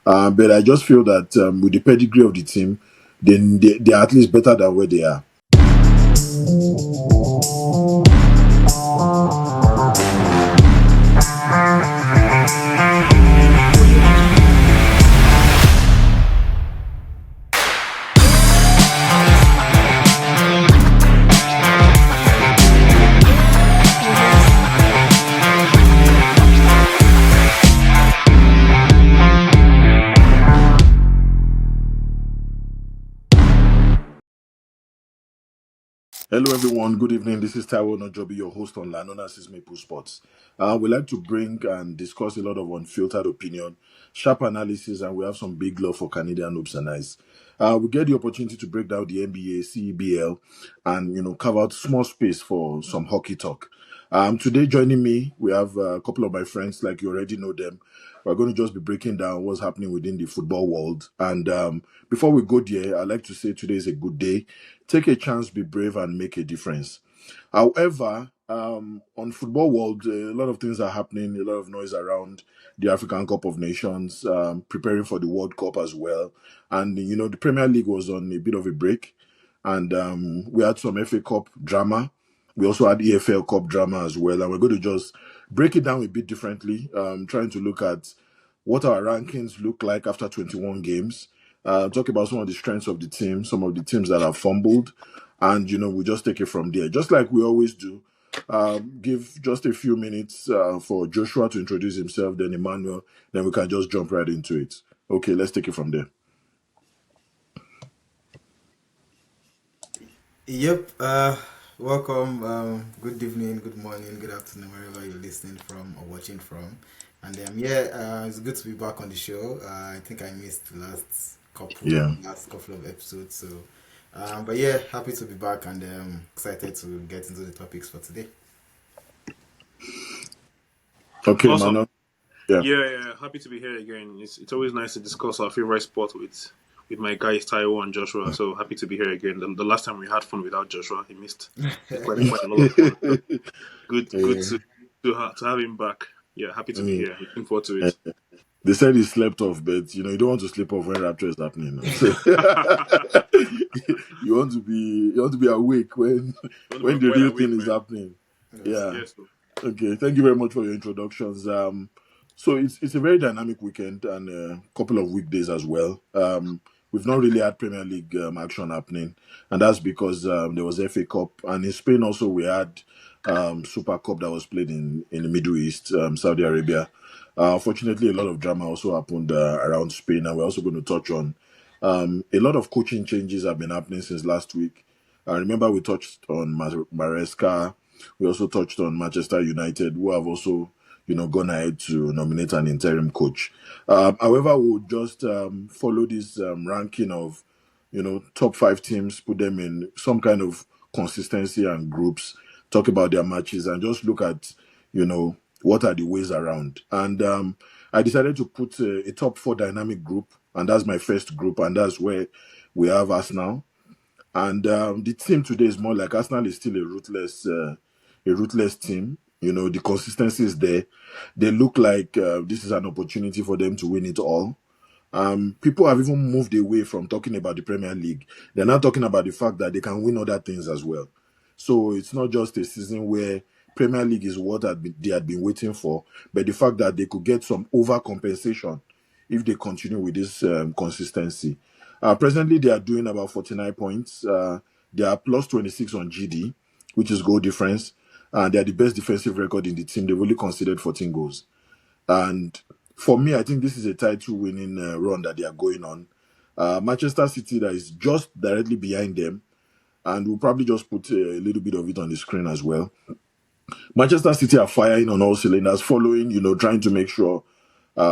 But I just feel that with the pedigree of the team, then they are at least better than where they are. Hello, everyone. Good evening. This is Taiwo Nojobi, your host on Lanona Maple Sports. We like to bring and discuss a lot of unfiltered opinion, sharp analysis, and we have some big love for Canadian hoops and eyes. We get the opportunity to break down the NBA, CEBL, and carve out small space for some hockey talk. Today, joining me, we have a couple of my friends, like you already know them. We're going to just be breaking down what's happening within the football world. And before we go there, I'd like to say today is a good day. Take a chance, be brave, and make a difference. However, on football world, a lot of things are happening. A lot of noise around the African Cup of Nations, preparing for the World Cup as well. And the Premier League was on a bit of a break, and we had some FA Cup drama. We also had EFL Cup drama as well, and we're going to just break it down a bit differently. Trying to look at what our rankings look like after 21 games. Talk about some of the strengths of the team, some of the teams that have fumbled, and we just take it from there, just like we always do. Give just a few minutes for Joshua to introduce himself, then Emmanuel, then we can just jump right into it. Okay, let's take it from there. Yep. Welcome. Good evening, good morning, good afternoon, wherever you're listening from or watching from. And yeah, it's good to be back on the show. I think I missed the Yeah. last couple of episodes. So, but yeah, happy to be back and excited to get into the topics for today. Okay, Awesome. Emmanuel. Yeah. Yeah. Happy to be here again. It's always nice to discuss our favorite sport with my guys Taiwo and Joshua. So happy to be here again. The last time we had fun without Joshua, he missed quite a lot of fun. So good Yeah. to have him back. Yeah, happy to be Mm. here. Looking forward to Eh, it. They said he slept off, but you don't want to sleep off when rapture is happening. No? So you want to be awake when Want to be when the wide real thing awake, is man. happening. Yes. Yeah. Yes. Okay. Thank you very much for your introductions. So it's a very dynamic weekend and a couple of weekdays as well. We've not really had Premier League action happening, and that's because there was FA Cup, and in Spain also we had Super Cup that was played in the Middle East, Saudi Arabia. Fortunately, a lot of drama also happened around Spain, and we're also going to touch on a lot of coaching changes have been happening since last week. I remember we touched on Maresca. We also touched on Manchester United, who have also, gone ahead to nominate an interim coach. However, we'll just follow this ranking of, top five teams, put them in some kind of consistency and groups, talk about their matches, and just look at, what are the ways around. And I decided to put a top four dynamic group, and that's my first group, and that's where we have Arsenal. And the team today is more like Arsenal is still a ruthless team. The consistency is there. They look like this is an opportunity for them to win it all. People have even moved away from talking about the Premier League. They're now talking about the fact that they can win other things as well. So it's not just a season where Premier League is what they had been waiting for, but the fact that they could get some overcompensation if they continue with this consistency. Presently, they are doing about 49 points. They are plus 26 on GD, which is goal difference. And they are the best defensive record in the team. They've only conceded 14 goals. And for me, I think this is a title winning run that they are going on. Manchester City, that is just directly behind them, and we'll probably just put a little bit of it on the screen as well. Manchester City are firing on all cylinders, following, trying to make sure, they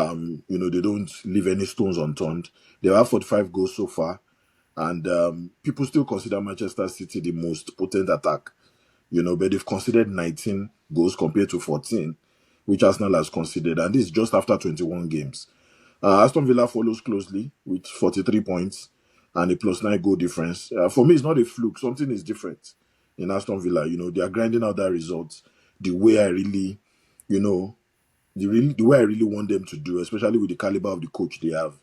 don't leave any stones unturned. They have 45 goals so far, and people still consider Manchester City the most potent attack, but they've conceded 19 goals compared to 14, which Arsenal has conceded, and this is just after 21 games. Aston Villa follows closely with 43 points and a plus 9 goal difference. For me, it's not a fluke. Something is different in Aston Villa. They are grinding out that result the way I really, you know, the way I really want them to do, especially with the caliber of the coach they have.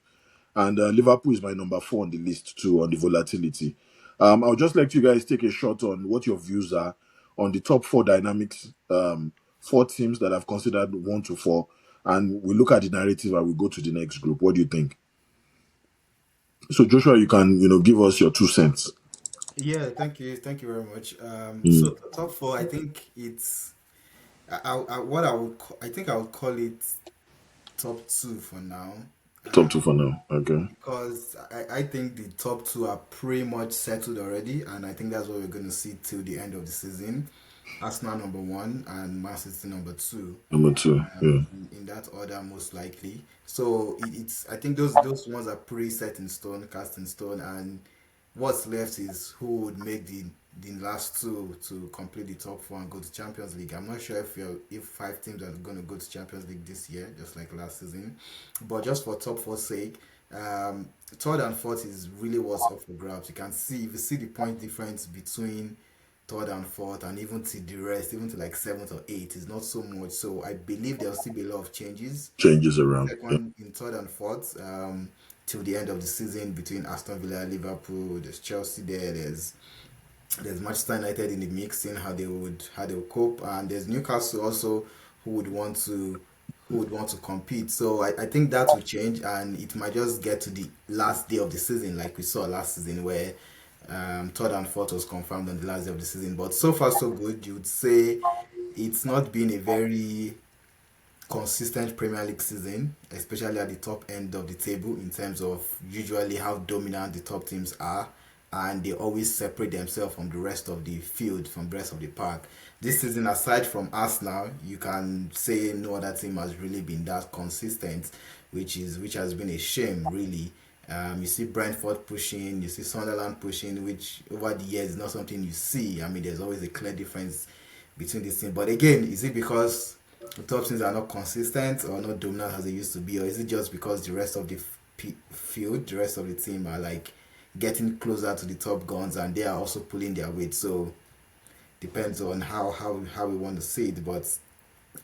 And Liverpool is my number 4 on the list too on the volatility. I would just like you guys take a shot on what your views are on the top 4 dynamics, 4 teams that I've considered 1 to 4, and we look at the narrative and we go to the next group. What do you think? So Joshua, you can give us your 2 cents. Yeah, thank you very much. So Mm. the top four, I think it's what I would I think I would call it top two for now, Top 2 for now. Okay. because I think the top two are pretty much settled already, and I think that's what we're going to see till the end of the season. Arsenal number one and Man City number two, Number 2. Yeah. in that order most likely. So it's I think those ones are pretty set in stone, cast in stone, and what's left is who would make the last two to complete the top four and go to Champions League. I'm not sure if 5 teams are going to go to Champions League this year, just like last season, but just for top four sake. Third and fourth is really what's up for grabs. You can see if you see the point difference between third and fourth, and even to the rest, even to like seventh or eighth, is not so much. So I believe there'll still be a lot of changes. Changes around. Yeah. Second, in third and fourth, till the end of the season between Aston Villa, Liverpool, there's Chelsea there, there's Manchester United in the mix, seeing how they would cope, and there's Newcastle also who would want to compete. So I think that will change, and it might just get to the last day of the season, like we saw last season, where third and fourth was confirmed on the last day of the season. But so far so good. You would say it's not been a very consistent Premier League season, especially at the top end of the table in terms of usually how dominant the top teams are, and they always separate themselves from the rest of the field, from the rest of the park. This season, aside from Arsenal, you can say no other team has really been that consistent, which has been a shame, really. You see Brentford pushing, you see Sunderland pushing, which over the years is not something you see. I mean, there's always a clear difference between these teams. But again, is it because the top teams are not consistent or not dominant as they used to be, or is it just because the rest of the field, the rest of the team are like getting closer to the top guns and they are also pulling their weight? So depends on how we want to see it. But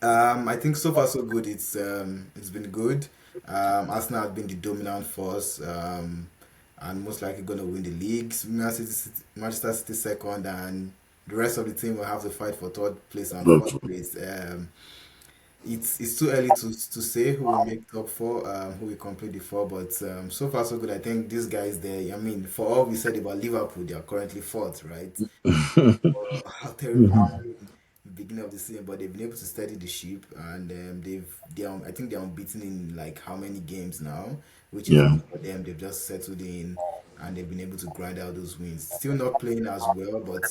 I think so far so good. It's been good. Arsenal have been the dominant force, and most likely going to win the league. Manchester City second, and the rest of the team will have to fight for third place and But fourth place. It's too early to say who will make top four, who will complete the four. But so far so good. I think these guys there. I mean, for all we said about Liverpool, they are currently fourth, right? How terrible they were in the beginning of the season, but they've been able to steady the ship, and I think they're unbeaten in like how many games now, which is yeah. good for them. They've just settled in, and they've been able to grind out those wins. Still not playing as well, but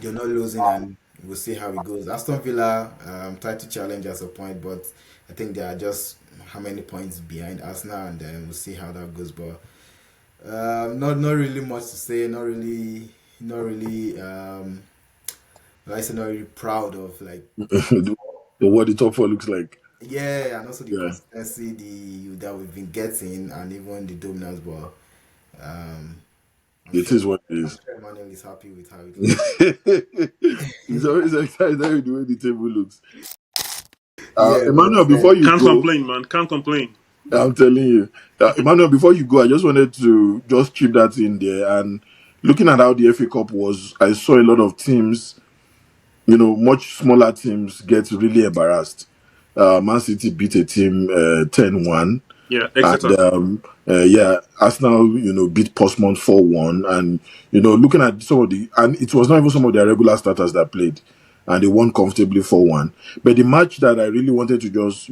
they're not losing, and we'll see how it goes. Aston Villa tried to challenge at a point, but I think they are just how many points behind Arsenal, and then we'll see how that goes. But not really much to say. Not really. Like I said, not really proud of like What the top 4 looks like. yeah, and also the Yeah. consistency that we've been getting, and even the dominance. But um, I'm It sure is what it I'm is. sure Emmanuel is happy with how it looks. He's always excited with the way the table looks. Yeah, but Emmanuel, before you Can't go, complain, man. Can't complain. I'm telling you, Emmanuel, before you go, I just wanted to just chip that in there. And looking at how the FA Cup was, I saw a lot of teams, much smaller teams get really embarrassed. Man City beat a team 10-1. Yeah, And Exeter. yeah, Arsenal, beat Portsmouth 4-1. And looking at some of and it was not even some of their regular starters that played, and they won comfortably 4-1. But the match that I really wanted to just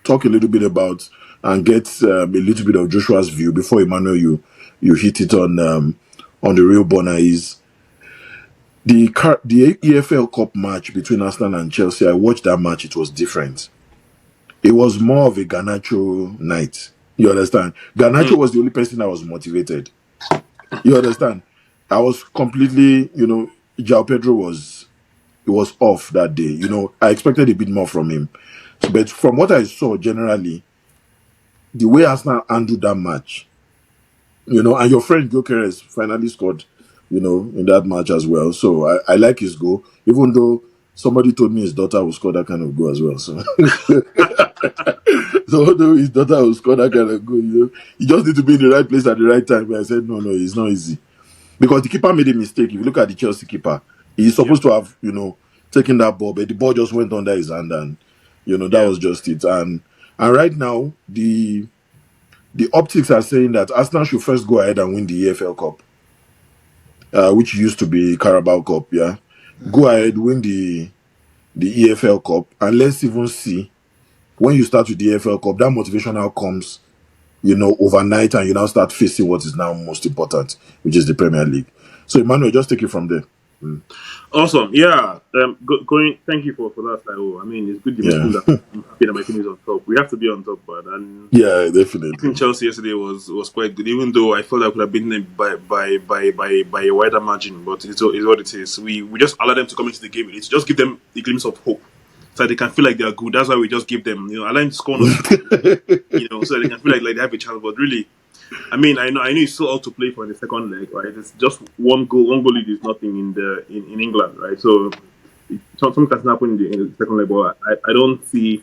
talk a little bit about and get a little bit of Joshua's view before Emmanuel, you hit it on the real burner is the EFL Cup match between Arsenal and Chelsea. I watched that match. It was different. It was more of a Garnacho night. You understand? Mm. Garnacho was the only person that was motivated. You understand? I was completely, João Pedro was off that day. I expected a bit more from him. But from what I saw generally, the way Arsenal handled that match, and your friend Gyökeres finally scored, in that match as well. So I like his goal, even though somebody told me his daughter will score that kind of goal as well. So, so although his daughter will score that kind of goal, you just need to be in the right place at the right time. But I said, no, it's not easy because the keeper made a mistake. If you look at the Chelsea keeper, he's Yeah, supposed to have, taken that ball, but the ball just went under his hand, and that yeah. was just it. And right now, the optics are saying that Arsenal should first go ahead and win the EFL Cup, which used to be Carabao Cup. Yeah, go ahead, win the EFL Cup, and let's even see when you start with the EFL Cup, that motivation now comes, overnight, and you now start facing what is now most important, which is the Premier League. So, Emmanuel, just take it from there. Awesome. Yeah. Going. Thank you for that, Taiwo. I mean, it's good you Yeah, mentioned that. I'm happy that my team is on top. We have to be on top, but and yeah, I think definitely. Chelsea yesterday was quite good, even though I felt I could have beaten them by a wider margin. But it's what it is. We just allow them to come into the game. It's just give them a glimpse of hope, so they can feel like they are good. That's why we just give them, allow them to score on us, so they can feel like they have a chance. But really, I mean, I know it's still all to play for in the second leg, right? It's just one goal lead is nothing in England, right? So something can happen in the second leg, but I don't see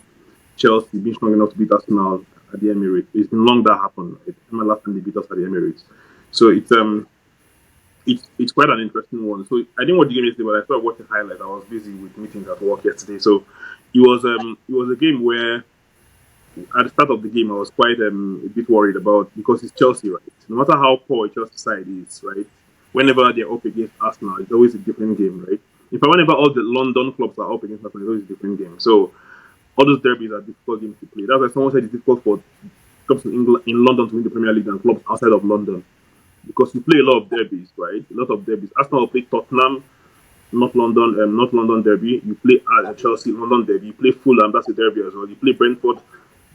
Chelsea being strong enough to beat Arsenal at the Emirates. It's been long that happened. It's my last time they beat us at the Emirates. So it's quite an interesting one. So I didn't watch the game yesterday, but I started watching highlights. I was busy with meetings at work yesterday, so it was a game where at the start of the game I was quite a bit worried about because it's Chelsea, right? No matter how poor a Chelsea side is, right? Whenever they're up against Arsenal, it's always a different game, right? In fact, whenever all the London clubs are up against Arsenal, it's always a different game. So all those derbies are difficult games to play. That's why someone said it's difficult for clubs in England, in London to win the Premier League than clubs outside of London because you play a lot of derbies, right? A lot of derbies. Arsenal will play Tottenham, North London derby. You play Chelsea, London derby. You play Fulham, that's a derby as well. You play Brentford,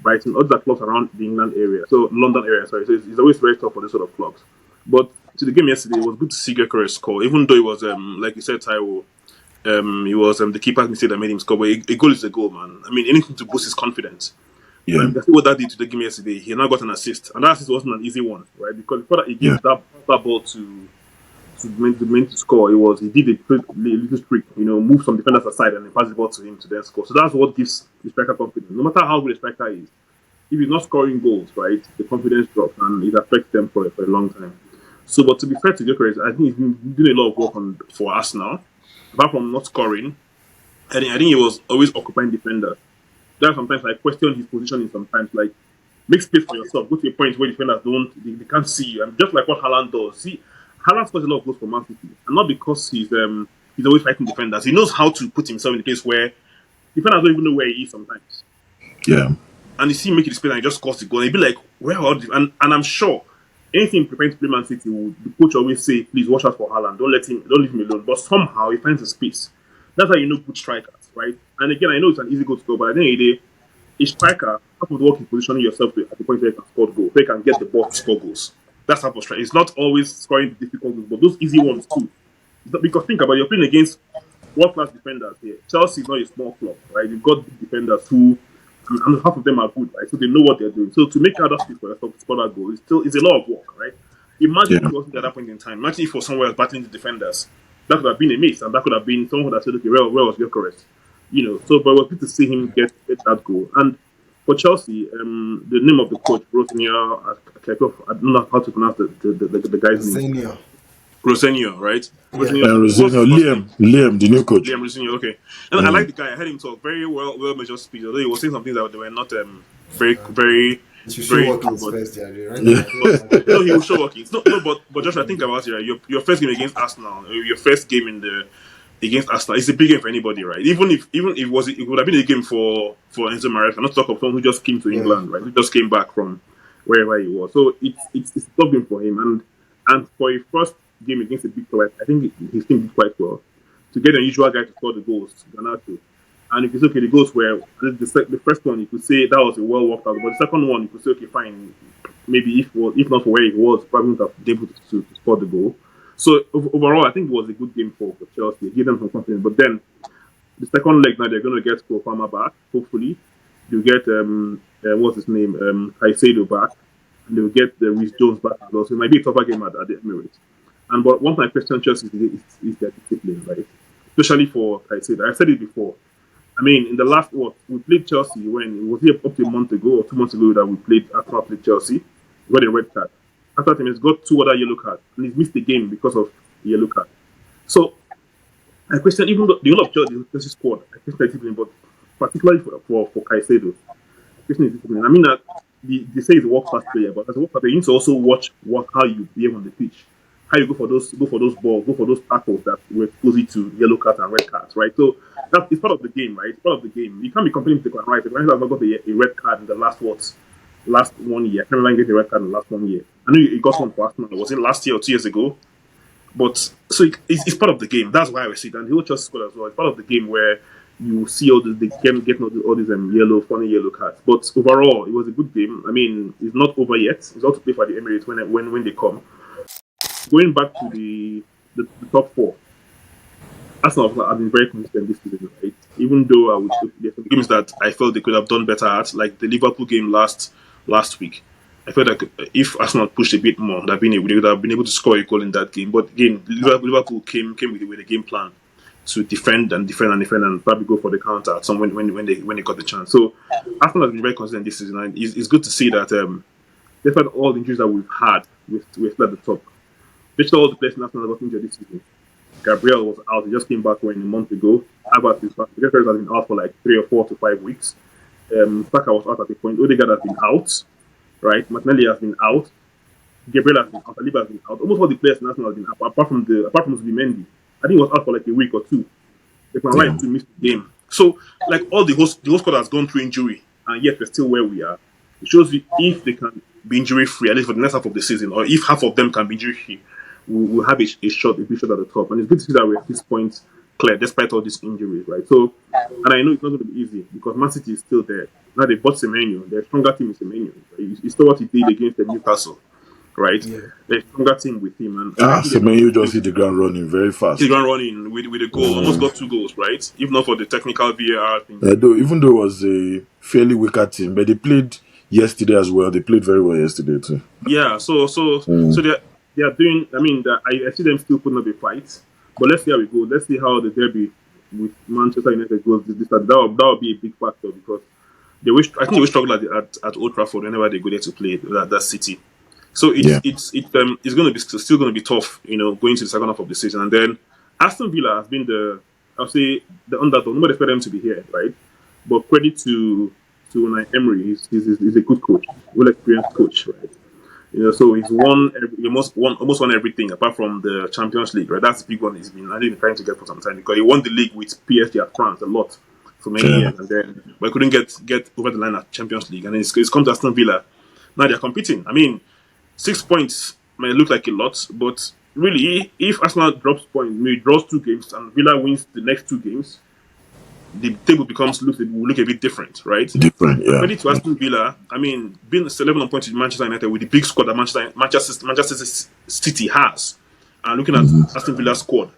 Brighton, all the clubs around the England area. So London area, sorry. So it's always very tough for this sort of clubs. But to the game yesterday, it was good to see Gyökeres score, even though it was like you said, Taiwo. It was the keeper's mistake that made him score. But a goal is a goal, man. I mean, anything to boost his confidence. Yeah, And you can see what that did to the game yesterday. He now got an assist, and that assist wasn't an easy one, right? Because before that, he yeah, gave that ball to score. He did a little trick, move some defenders aside and then pass the ball to him to then score. So that's what gives the striker confidence. No matter how good a striker is, if he's not scoring goals, right, the confidence drops and it affects them for a long time. So, but to be fair to Gyökeres, I think he's been doing a lot of work for Arsenal. Apart from not scoring, I think he was always occupying defenders. There are sometimes I question his positioning. Sometimes like make space for yourself. Go to a point where defenders they can't see you. And just like what Haaland does. See, Haaland scores a lot of goals for Man City, and not because he's always fighting defenders. He knows how to put himself in a place where defenders don't even know where he is sometimes. yeah, And you see him make it space and he just scores the goal. And he'd be like, where are the and I'm sure anything preparing to play Man City, the coach always say, please watch out for Haaland. Don't leave him alone. But somehow he finds a space. That's how you know good strikers, right? And again, I know it's an easy goal to score, but at the end of the day, a striker, half of the work is positioning yourself at the point where you can score goals, where you can get the ball to score goals. That's half of strike. It's not always scoring the difficult goals, but those easy ones too. Because think about it, you're playing against world class defenders here. Chelsea is not a small club, right? You've got big defenders who, and half of them are good, right? So they know what they're doing. So to make other space for yourself to score that goal is a lot of work, right? Imagine if yeah, it wasn't at that point in time. Imagine if for somewhere else battling the defenders. That could have been a miss, and that could have been someone that said, okay, where was Gyökeres? So but it was good to see him get that goal. And for Chelsea, the name of the coach, Rosinha, I don't know how to pronounce the guy's name. Senior. Rosinha, right? Yeah. Rosinha, what's Roseno, his first name? Liam, the new coach. Liam Rosinha, okay. And I like Mm. the guy. I heard him talk very well measured speech, although he was saying some things that they were not very, very, You should show very work true. his But first, yeah, right? Yeah. no, he will show working. No, but Joshua, think about it, right? Your first game against Arsenal, your first game against Arsenal, it's a big game for anybody, right? Even if it would have been a game for Enzo Maresca, not to talk of someone who just came to Yeah. England, right? Who just came back from wherever he was. So it's a tough game for him, and for a first game against a big club, I think his team did quite well to get an unusual guy to score the goals, Garnacho. And if you say, okay, the goals were the first one, you could say that was a well worked out. But the second one, you could say, okay, fine, maybe if not for where he was, probably would have been able to score the goal. So overall, I think it was a good game for Chelsea. It gave them some confidence. But then the second leg now they're going to get Cole Palmer back. Hopefully, they'll get what's his name, Caicedo back, and they'll get Reece Jones back as well. So it might be a tougher game at the Emirates. But one of my questions Chelsea is their discipline, right? especially for Caicedo. I said it before. I mean, in the last we played Chelsea when it was here up to a month ago or 2 months ago that we played Arsenal played Chelsea. We got a red card. After that, he's got two other yellow cards and he's missed the game because of the yellow card. So I question even though the whole of Chelsea squad, I question discipline, but particularly for Caicedo, I question discipline. I mean that they say he's a world class player, but as a world class player, you need to also watch how you behave on the pitch, how you go for those balls, go for those tackles that will expose you to yellow cards and red cards, right? So that it's part of the game, right? It's part of the game. You can't be complaining to the right. The Rangers have not got a red card in the last 1 year. I can't remember getting a red card in the last 1 year. I know he got one for Arsenal. Was it last year or 2 years ago? But so it's part of the game. That's why I see it. And the whole Chelsea squad as well. It's part of the game where you see all the game getting all these funny yellow cards. But overall, it was a good game. I mean, it's not over yet. It's all to play for the Emirates when they come. Going back to the top four, Arsenal have been very consistent this season, right? Even though there's some games that I felt they could have done better at, like the Liverpool game last week. I felt like if Arsenal pushed a bit more, they would have been able to score a goal in that game. But again, Liverpool came with a game plan to defend and probably go for the counter at some when they got the chance. So Arsenal has been very consistent this season, and it's good to see that despite all the injuries that we've had, we're still at the top. Despite all the players in Arsenal that got injured this season. Gabriel was out. He just came back a month ago. Havertz is back. Gabriel has been out for like 3 or 4 to 5 weeks. Saka was out at the point. Odegaard has been out. Right? Martinelli has been out. Gabriel has been out. Saliba has been out. Almost all the players in Arsenal have been out, apart from Zubimendi. I think he was out for like a week or two. They can right to miss the game. So, like all the whole squad has gone through injury, and yet we're still where we are. It shows you if they can be injury free, at least for the next half of the season, or if half of them can be injury free, we'll have a big shot at the top. And it's good to see that we're at this point clear, despite all these injuries, right? So, and I know it's not going to be easy because Man City is still there. Now they bought Semenyo. Their stronger team is Semenyo. Right? You saw what he did against the Newcastle, right? Yeah. There's a stronger team with him. And Semenyo just hit the ground running very fast. Hit the ground running with a goal. Almost got 2 goals, right? If not for the technical VAR thing. Even though it was a fairly weaker team, but they played yesterday as well. They played very well yesterday too. Yeah, so they are doing. I mean, I see them still putting up a fight, but let's see how we go. Let's see how the derby with Manchester United goes. That will be a big factor because I think they will struggle at Old Trafford whenever they go there to play that city. So it's going to be still going to be tough, going to the second half of the season. And then Aston Villa has been the underdog. Nobody expected them to be here, right? But credit to Unai Emery, he's a good coach, well experienced coach, right? So he's almost won everything apart from the Champions League, right? That's the big one he's been trying to get for some time because he won the league with PSG at France a lot for many years, and then but he couldn't get over the line at Champions League, and then it's come to Aston Villa. Now they're competing. I mean, 6 points may look like a lot, but really, if Arsenal drops points, maybe draws 2 games, and Villa wins the next 2 games, the table will look a bit different, right? Different, yeah. Credit to Aston Villa. I mean, being 11 on points with Manchester United with the big squad that Manchester City has, and looking at Aston Villa's squad,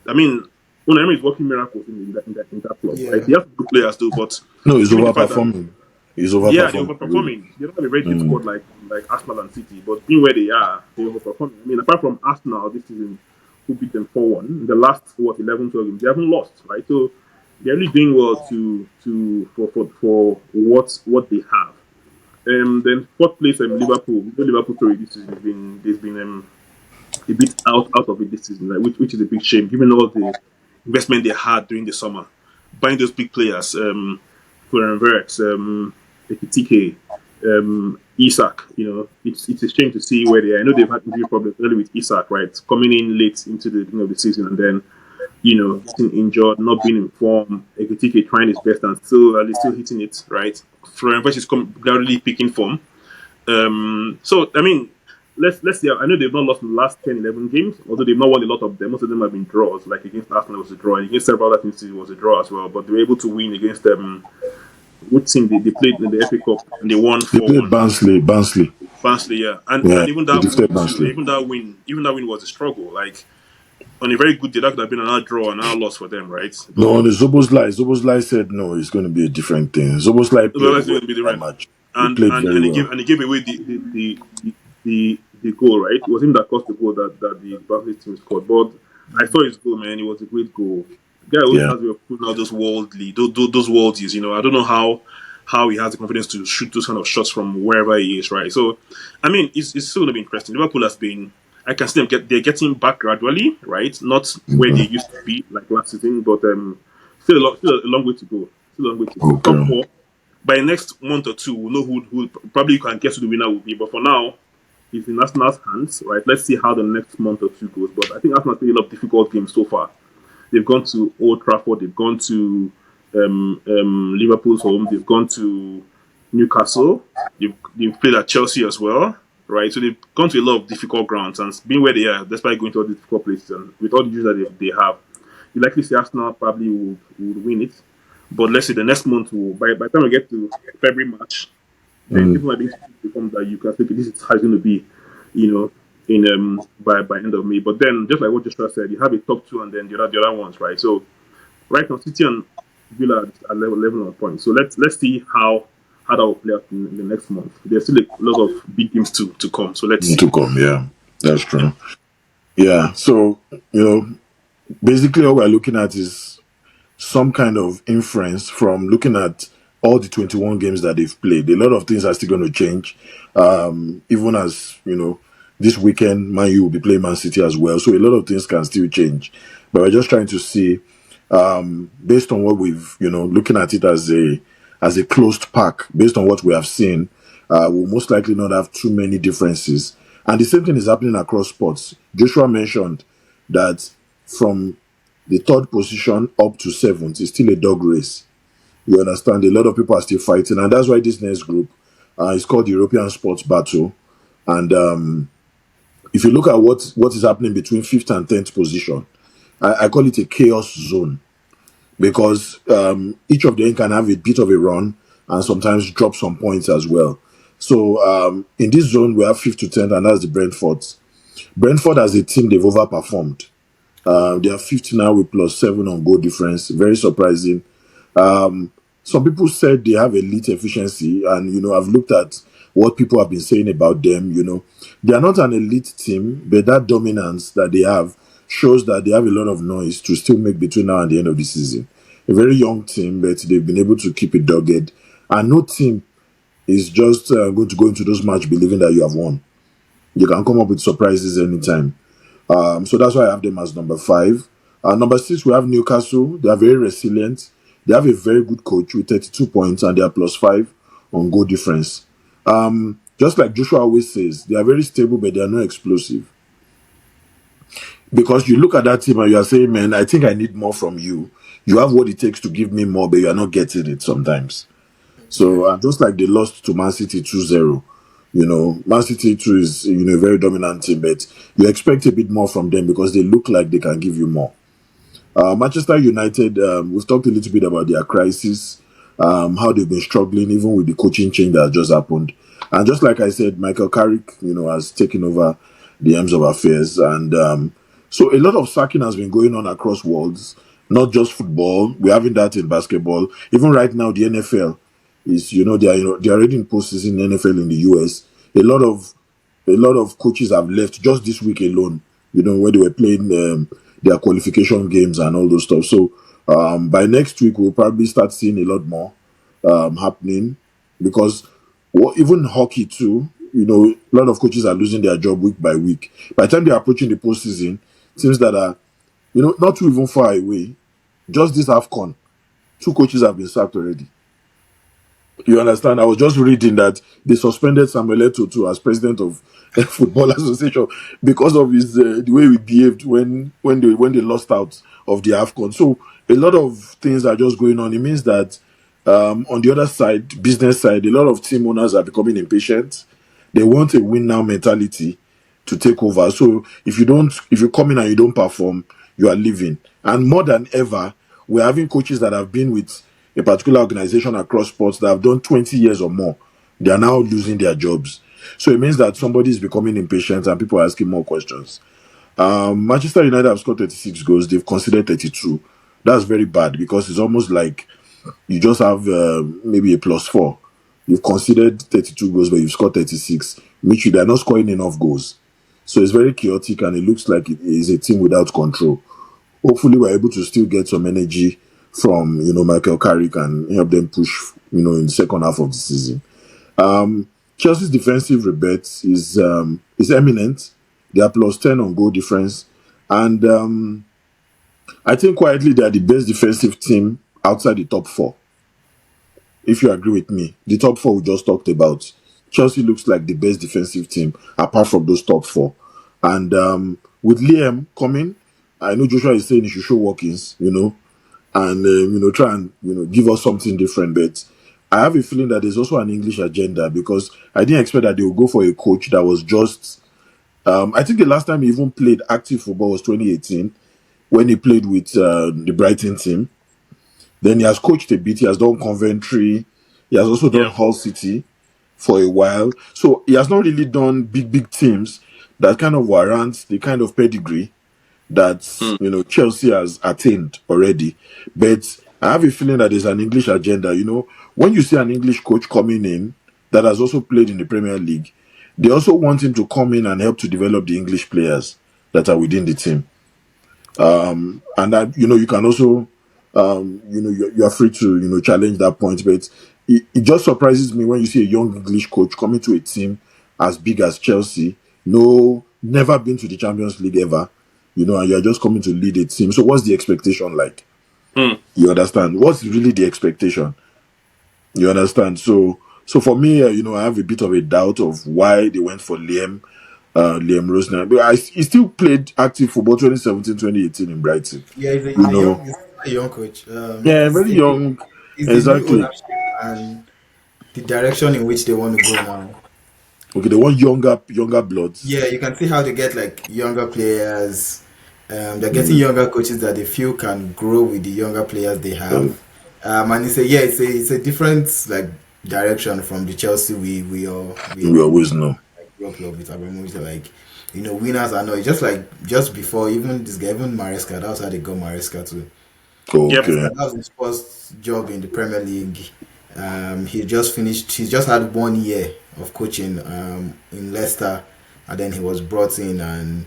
I mean, Unai Emery is working miracles in that club. Yeah. Right? They have good players too, but no, he's overperforming. Yeah, they're overperforming. They don't have a very good squad like Arsenal and City, but being where they are, they're overperforming. I mean, apart from Arsenal this season, who beat them 4-1 in the last 11, 12 games, they haven't lost, right? So they're really doing well for what they have. Then 4th place, Liverpool. The Liverpool story this season has been a bit out of it this season, right? which is a big shame given all the investment they had during the summer, buying those big players, Florian Wirtz, Ekitike, Isak. It's a shame to see where they are. I know they've had injury problems early with Isak, right? Coming in late into the beginning of the season and then getting injured, not being in form. Ekitike trying his best and still hitting it, right? Florian Wirtz is gradually picking form. So I mean, let's see. I know they've not lost in the last 10, 11 games, although they've not won a lot of them. Most of them have been draws. Like against Arsenal, it was a draw, and against several other teams, it was a draw as well. But they were able to win against them. What team they played in the FA Cup and they won 4-1. They played Barnsley, yeah, and even that win was a struggle. Like on a very good day, that could have been another draw, another loss for them, right? But no, on the Zoboslai said no, it's going to be a different thing. Zoboslai played the match, and he gave away the goal, right? It was him that caused the goal that the Barnsley team scored. But I saw his goal, man. It was a great goal. The guy always Yeah. has a way of putting out those worldly, those worldies. I don't know how he has the confidence to shoot those kind of shots from wherever he is, right? So, I mean, it's still gonna be interesting. Liverpool has been. I can see they're getting back gradually, right? Not where they Mhm. used to be like last season, but still a long way to go. Still a long way to go. Top Okay. four by next month or two, we'll know who probably you can guess who the winner will be. But for now, it's in Arsenal's hands, right? Let's see how the next month or two goes. But I think Arsenal played a lot of difficult games so far. They've gone to Old Trafford, they've gone to Liverpool's home, they've gone to Newcastle, they've played at Chelsea as well, right? So they've gone to a lot of difficult grounds and being where they are, despite going to all the difficult places and with all the issues that they have, you likely see Arsenal probably would win it. But let's say the next month, by the time we get to February, March, then Mm. people might be become that you can think this is how it's going to be, you know, in by end of May. But then, just like what Joshua said, you have a top two and then the other ones, right? So right now, City and Villa are level on points. So let's see how that will play out in the next month. There's still a lot of big games to come. So let's see. To come, yeah. That's true. Yeah. So, basically all we're looking at is some kind of inference from looking at all the 21 games that they've played. A lot of things are still going to change. Even as, this weekend, Man U will be playing Man City as well. So a lot of things can still change. But we're just trying to see, based on what we've, looking at it as a closed pack, based on what we have seen, we'll most likely not have too many differences. And the same thing is happening across sports. Joshua mentioned that from the third position up to seventh is still a dog race. You understand? A lot of people are still fighting, and that's why this next group is called the European Sports Battle. And if you look at what is happening between fifth and tenth position, I call it a chaos zone because each of them can have a bit of a run and sometimes drop some points as well. So in this zone, we have fifth to tenth, and that's the Brentford. Brentford as a team, they've overperformed. They are 50 now with +7 on goal difference. Very surprising. Some people said they have elite efficiency, and I've looked at what people have been saying about them. They are not an elite team, but that dominance that they have shows that they have a lot of noise to still make between now and the end of the season. A very young team, but they've been able to keep it dogged, and no team is just going to go into those match believing that you have won. You can come up with surprises anytime. So that's why I have them as number five. Number six, we have Newcastle. They are very resilient. They have a very good coach with 32 points and they are +5 on goal difference. Just like Joshua always says, they are very stable, but they are not explosive. Because you look at that team and you are saying, man, I think I need more from you. You have what it takes to give me more, but you are not getting it sometimes. Yeah. So just like they lost to Man City 2-0, Man City too is a very dominant team, but you expect a bit more from them because they look like they can give you more. Manchester United, we've talked a little bit about their crisis, how they've been struggling even with the coaching change that has just happened. And just like I said, Michael Carrick, has taken over the helms of affairs, and so a lot of sacking has been going on across worlds, not just football. We're having that in basketball. Even right now, the NFL is, they are already in postseason NFL in the US. A lot of coaches have left just this week alone. When they were playing their qualification games and all those stuff. So by next week, we'll probably start seeing a lot more happening because even hockey too. A lot of coaches are losing their job week by week. By the time they're approaching the postseason, teams that are not too even far away, just this AFCON, two coaches have been sacked already. You understand? I was just reading that they suspended Samuel Eto'o too as president of Football Association because of his the way he behaved when they lost out of the AFCON. So a lot of things are just going on. It means that on the other side, business side, a lot of team owners are becoming impatient. They want a win now mentality to take over. So if you come in and you don't perform, you are leaving. And more than ever, we're having coaches that have been with a particular organization across sports that have done 20 years or more. They are now losing their jobs. So it means that somebody is becoming impatient and people are asking more questions. Manchester United have scored 36 goals. They've conceded 32. That's very bad because it's almost like you just have maybe a +4. You've conceded 32 goals, but you've scored 36, which they're not scoring enough goals. So it's very chaotic, and it looks like it is a team without control. Hopefully, we're able to still get some energy from Michael Carrick and help them push in the second half of the season. Chelsea's defensive rebate is eminent. They are +10 on goal difference, and I think quietly they are the best defensive team outside the top four. If you agree with me, the top four we just talked about, Chelsea looks like the best defensive team apart from those top four. And with Liam coming, I know Joshua is saying he should show workings, and try and give us something different. But I have a feeling that there's also an English agenda, because I didn't expect that they would go for a coach that was just. I think the last time he even played active football was 2018 when he played with the Brighton team. Then he has coached a bit. He has done Coventry. He has also done Hull City for a while. So he has not really done big teams that kind of warrants the kind of pedigree that Chelsea has attained already. But I have a feeling that there's an English agenda. When you see an English coach coming in that has also played in the Premier League, they also want him to come in and help to develop the English players that are within the team. And that you can also you are free to challenge that point. But it just surprises me when you see a young English coach coming to a team as big as Chelsea, never been to the Champions League ever, and you're just coming to lead a team. So what's the expectation like? You understand? What's really the expectation? You understand? So for me, I have a bit of a doubt of why they went for Liam Rosner. But he still played active football 2017, 2018 in Brighton. Yeah, he's a young coach. Very young. Exactly. And the direction in which they want to go now. Okay, they want younger bloods. Yeah, you can see how they get like younger players. They're getting younger coaches that they feel can grow with the younger players they have. And it's a different like direction from the Chelsea we always know. Like club with Abramovich, like winners are not just before even this guy, even Maresca. That's how they got Maresca too. Okay. That was his first job in the Premier League. He just finished. He's just had 1 year of coaching in Leicester, and then he was brought in, and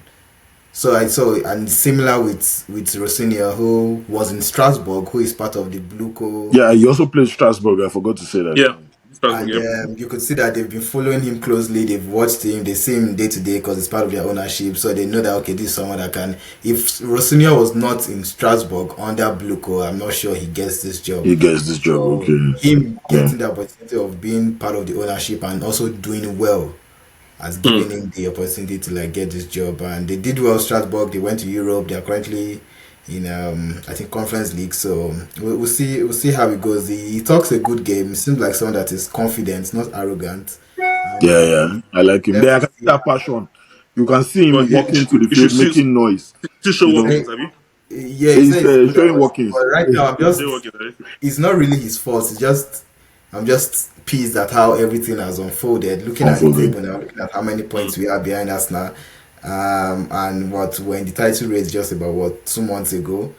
so I saw, and similar with Rosinha, who was in Strasbourg, who is part of the Blue Co. Yeah, he also played Strasbourg. I forgot to say that. Yeah. And you could see that they've been following him closely. They've watched him. They see him day to day because it's part of their ownership. So they know that okay, this is someone that can. If Rosinha was not in Strasbourg under Bluco, I'm not sure he gets this job. He gets this job. So okay. Him getting the opportunity of being part of the ownership and also doing well has given him the opportunity to like get this job. And they did well. Strasbourg. They went to Europe. They are currently in I think Conference League, so we'll see how it goes. He talks a good game. He seems like someone that is confident, not arrogant. Yeah, I like him. There, I can see that passion. You can see him walking to the field, making noise. To show workings, have you? Yeah, he's showing workings. Right now, it's not really his fault. I'm just pleased at how everything has unfolded. Looking at the table now, looking at how many points we have behind us now. And when the title race just about 2 months ago.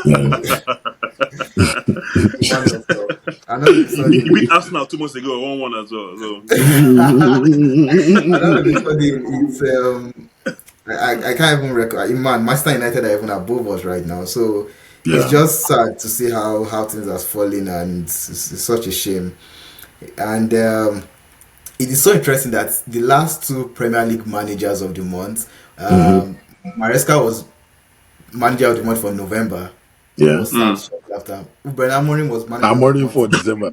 You beat Arsenal 2 months ago, 1-1 as well. So. I can't even record. Man, Manchester United are even above us right now, so it's just sad to see how things are falling, and it's such a shame. And it is so interesting that the last 2 Premier League managers of the month, Maresca was manager of the month for November. Yeah. After Bernard Amorim was manager. Amorim for December.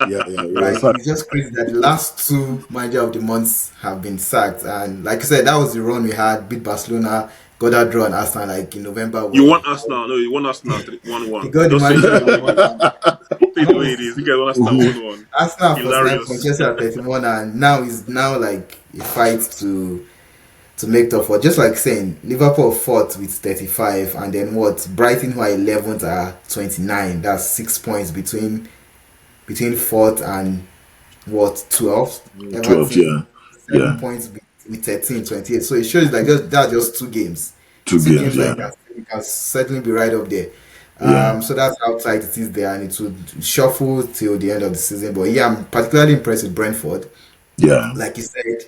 Yeah. Right. It's just crazy that the last 2 manager of the months have been sacked, and like I said, that was the run we had. Beat Barcelona, got that draw, and Arsenal like in November. You won Arsenal? No, you won Arsenal 1-1. You got the manager. The way it is, you guys won Arsenal 1-1. Arsenal for Chelsea at 31, and now is like a fight to make up for. Just like saying Liverpool 4th with 35, and then Brighton, who are 11th, are 29. That's 6 points between 4th and 12th. 12, yeah. 7 points with 13, 28. So it shows like that's just 2 games. 2 games, yeah. Like that. It can certainly be right up there. So that's how tight it is there, and it will shuffle till the end of the season. But yeah, I'm particularly impressed with Brentford. Yeah. Like you said,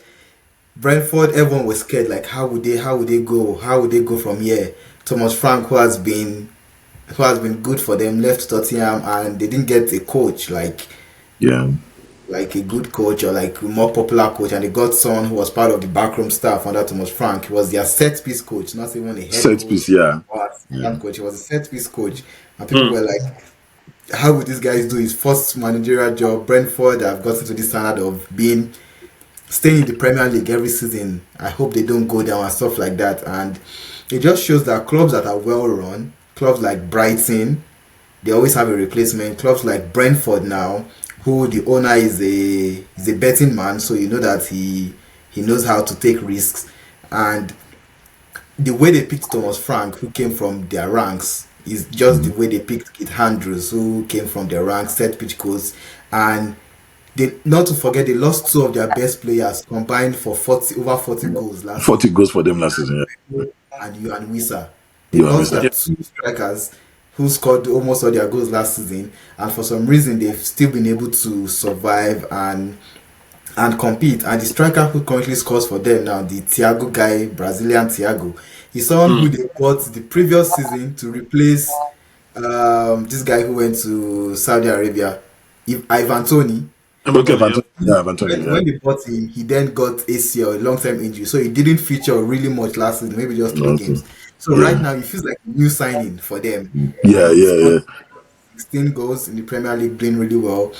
Brentford, everyone was scared. Like, how would they go? How would they go from here? Thomas Frank, who has been good for them, left Tottenham, and they didn't get a coach Yeah. like a good coach or like a more popular coach, and they got someone who was part of the backroom staff under Thomas Frank. He was their set piece coach, not even a head Set coach piece, yeah. or Yeah. assistant coach. He was a set piece coach, and people Hmm. were like, "How would these guys do his first managerial job?" Brentford have gotten to this standard of being staying in the Premier League every season. I hope they don't go down and stuff like that. And it just shows that clubs that are well run, clubs like Brighton, they always have a replacement. Clubs like Brentford now, who the owner is a betting man, so you know that he knows how to take risks. And the way they picked Thomas Frank, who came from their ranks, is just the way they picked Kit Andrews, who came from their ranks, set pitch coach, and they not to forget they lost two of their best players combined for 40 goals last 40 season. goals for them last season, And Yuan Wissa. yeah. They You lost their understand? Yeah. two strikers who scored almost all their goals last season, and for some reason they've still been able to survive and compete. And the striker who currently scores for them now, the Thiago guy, Brazilian Thiago, he's someone Hmm. who they bought the previous season to replace this guy who went to Saudi Arabia, Ivan Tony. Evan Okay, Tony, yeah. Antonio, yeah. When they bought him, he then got ACL, a long-term injury, so he didn't feature really much last season, maybe just three Okay. games. So right Yeah. now, he feels like a new signing for them. Yeah, He's yeah, got yeah. 16 goals in the Premier League, doing really well.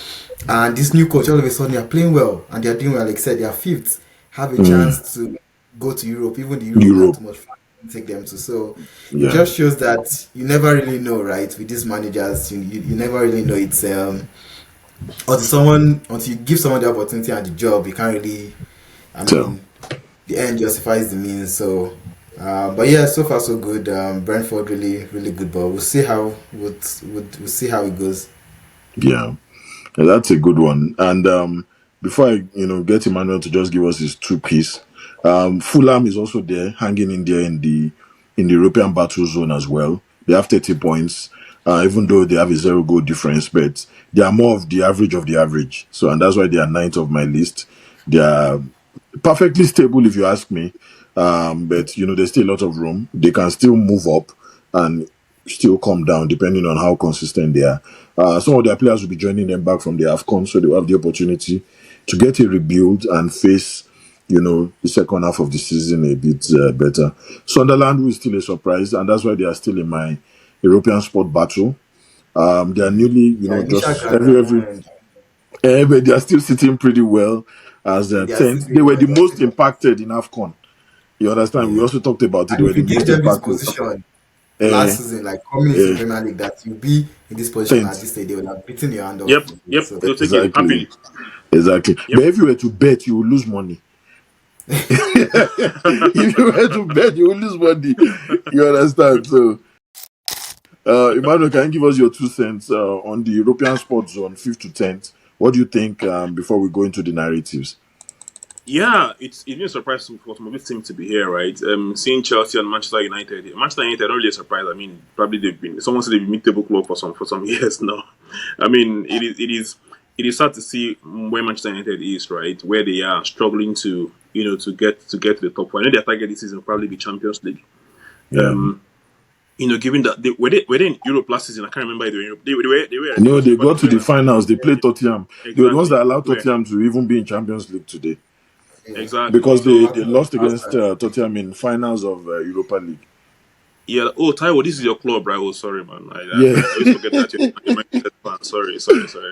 And this new coach, all of a sudden, they're playing well and they're doing well. Like I said, they're fifth, have a Mm. chance to go to Europe, even the Europe that Europe. too much fun can take them to. So it Yeah. just shows that you never really know, right? With these managers, you never really know. It's until you give someone the opportunity and the job, you can't really. I So, mean, the end justifies the means. So, but yeah, so far so good. Brentford really really good, but we'll see how it goes. yeah. Yeah, that's a good one. And before I, get Emmanuel to just give us his two piece, Fulham is also there, hanging in there in the European battle zone as well. They have 30 points, even though they have a 0 goal difference, but they are more of the average of the average. So, and that's why they are ninth of my list. They are perfectly stable, if you ask me. But there's still a lot of room. They can still move up and still come down depending on how consistent they are. Some of their players will be joining them back from the AFCON, so they'll have the opportunity to get a rebuild and face, the second half of the season a bit better. Sunderland, who is still a surprise, and that's why they are still in my European sport battle. They are newly, Their initial just every graduation, but they are still sitting pretty well as they are 10th. still They doing were well. the most impacted in AFCON. You understand? We Yeah. also talked about it. They And were if the you give most them this impacted. position Uh, last season, like coming into the uh, Premier League, that you be in this position at 10th. this stage, they will have beaten your hand Yep, off. yep. So They'll take it Exactly. happily. Exactly. Yep. But if you were to bet, you will lose money. If you were to bet, you will lose money. You understand? So, Emmanuel, can you give us your 2 cents on the European sports zone, 5th to 10th? What do you think before we go into the narratives? Yeah, it's been a surprise for some of this team to be here, right? Seeing Chelsea and Manchester United. Manchester United, not really a surprise. I mean, probably they've been someone said they've been mid-table club for some years now. I mean, it is sad to see where Manchester United is, right? Where they are struggling to to get to the top four. I know their target this season will probably be Champions League. Yeah. Given that they were they in Europe last season, I can't remember if they were in Europe. They were I think it No, was they Europa got League to where the Manchester finals. They played United. Tottenham. They were the ones that Exactly. allowed Where Tottenham to even be in Champions League today yeah. exactly. because they, So they lost against Outside. Tottenham in finals of Europa League. yeah. Oh, Taiwo, this is your club, right? Oh, sorry, man. Yeah, I always forget that you're my United fan. Sorry.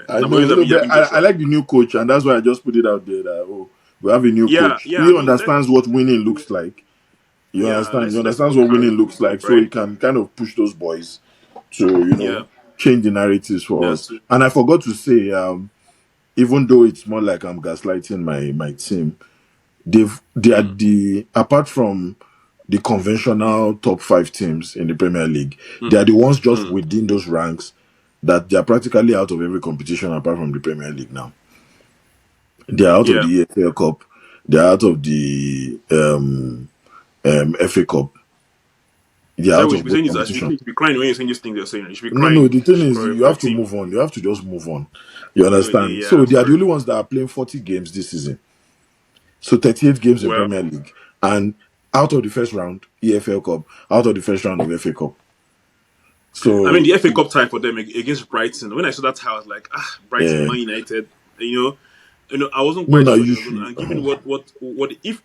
I And I'm know. always No, but having I Joshua. like the new coach, and that's why I just put it out there that we have a new Yeah, coach. yeah. I He mean, understands what winning looks like. You yeah. understand? He Let's see understands what what winning Carroll will looks do, like, so right? he can kind of push those boys to Yeah, change the narratives for us. that's it. And I forgot to say, even though it's more like I'm gaslighting my team, they are Mm, the apart from the conventional top 5 teams in the Premier League, mm, they are the ones just mm. within those ranks that they are practically out of every competition apart from the Premier League now. They are out of Yeah. the EFL Cup. They are out of the FA Cup. They are out Taiwo should of be both saying this. I should competitions. be crying when you're saying these things. You're saying you should be No, no. crying The thing is, you for a have to team. move on. You have to just move on. You Oh, understand? yeah. So they are the Sorry. only ones that are playing 40 games this season. So 38 games in Well, Premier League, and out of the first round, EFL Cup, out of the first round of FA Cup. I mean, So the FA Cup tie for them against Brighton. When I saw that tie, I was like, Brighton, yeah, Man United. You know, I wasn't no, quite no, sure you they were going to. should. And given what if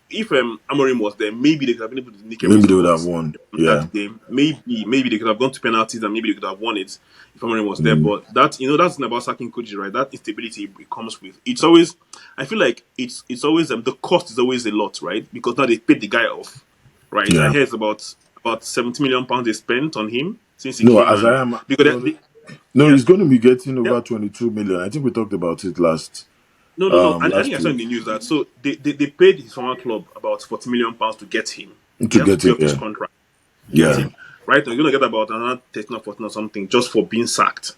Amorim was there, maybe they could have been able to nick a Maybe they would have result won. from Yeah. that game. Maybe they could have gone to penalties and maybe they could have won it if Amorim was there. Mm. But that that's not about sacking coaches, right? That instability it comes with. It's always. I feel like it's always the cost is always a lot, right? Because now they paid the guy off, right? I Yeah. hear it's about £70 million they spent on him since he No, came, as I and am. because No, no, yeah. he's going to be getting Yeah. over 22 million. I think we talked about it No. I think last I saw in week the news that so they paid his former club about £40 million to get him. They to have to get pay him. off his Yeah. contract to get Yeah. him. Right now, you're gonna get about another 13 or 14 or something just for being sacked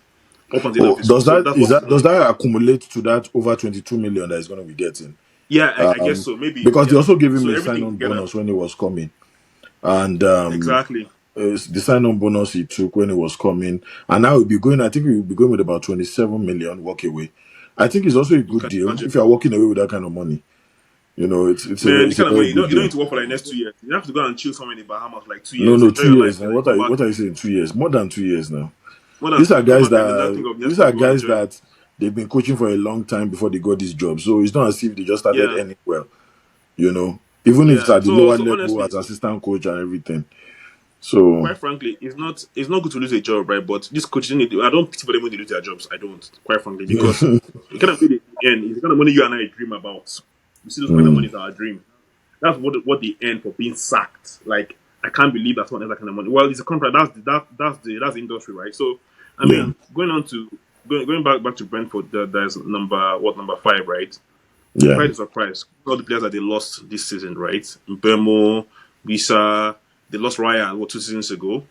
up until the end Oh, of the season. So that's what he's does gonna get. that accumulate to that over 22 million that he's going to be getting? Yeah, I guess so. Maybe Because they yeah. also gave him So a everything sign-on together, bonus when he was coming, and exactly. the sign-on bonus he took when he was coming, and now he'll be going. I think he'll be going with about 27 million walk away. I think it's also a You good can deal imagine. if you are walking away with that kind of money. You know, Man, the it's a kind of very money good you don't deal. need to work for like next 2 years. You have to go and chill somewhere in the Bahamas for like two No, years, no, enjoy two your years. life, And and then come back. what are you saying? 2 years, more than 2 years now. More than 2 years, come back, and then think of next These year are to go and guys enjoy. that they've been coaching for a long time before they got this job. So it's not as if they just started Yeah, anywhere. You know, even if it's yeah. at the So lower so level honestly, as assistant coach and everything. So quite frankly, it's not good to lose a job, right? But this coaching, I don't pity for them when they lose their jobs. I don't, quite frankly, because it kind of be the end. It's the kind of money you and I dream about. You see, those kind of money mm, is our dream. That's what they earn for being sacked. Like I can't believe that's what that kind of money. Well, it's a contract. That's the industry, right? So, I yeah, mean, going back to Brentford, there's number 5, right? yeah, Quite a surprise. All the players that they lost this season, right? Mbemo, Bisa, they lost Raya 2 seasons ago.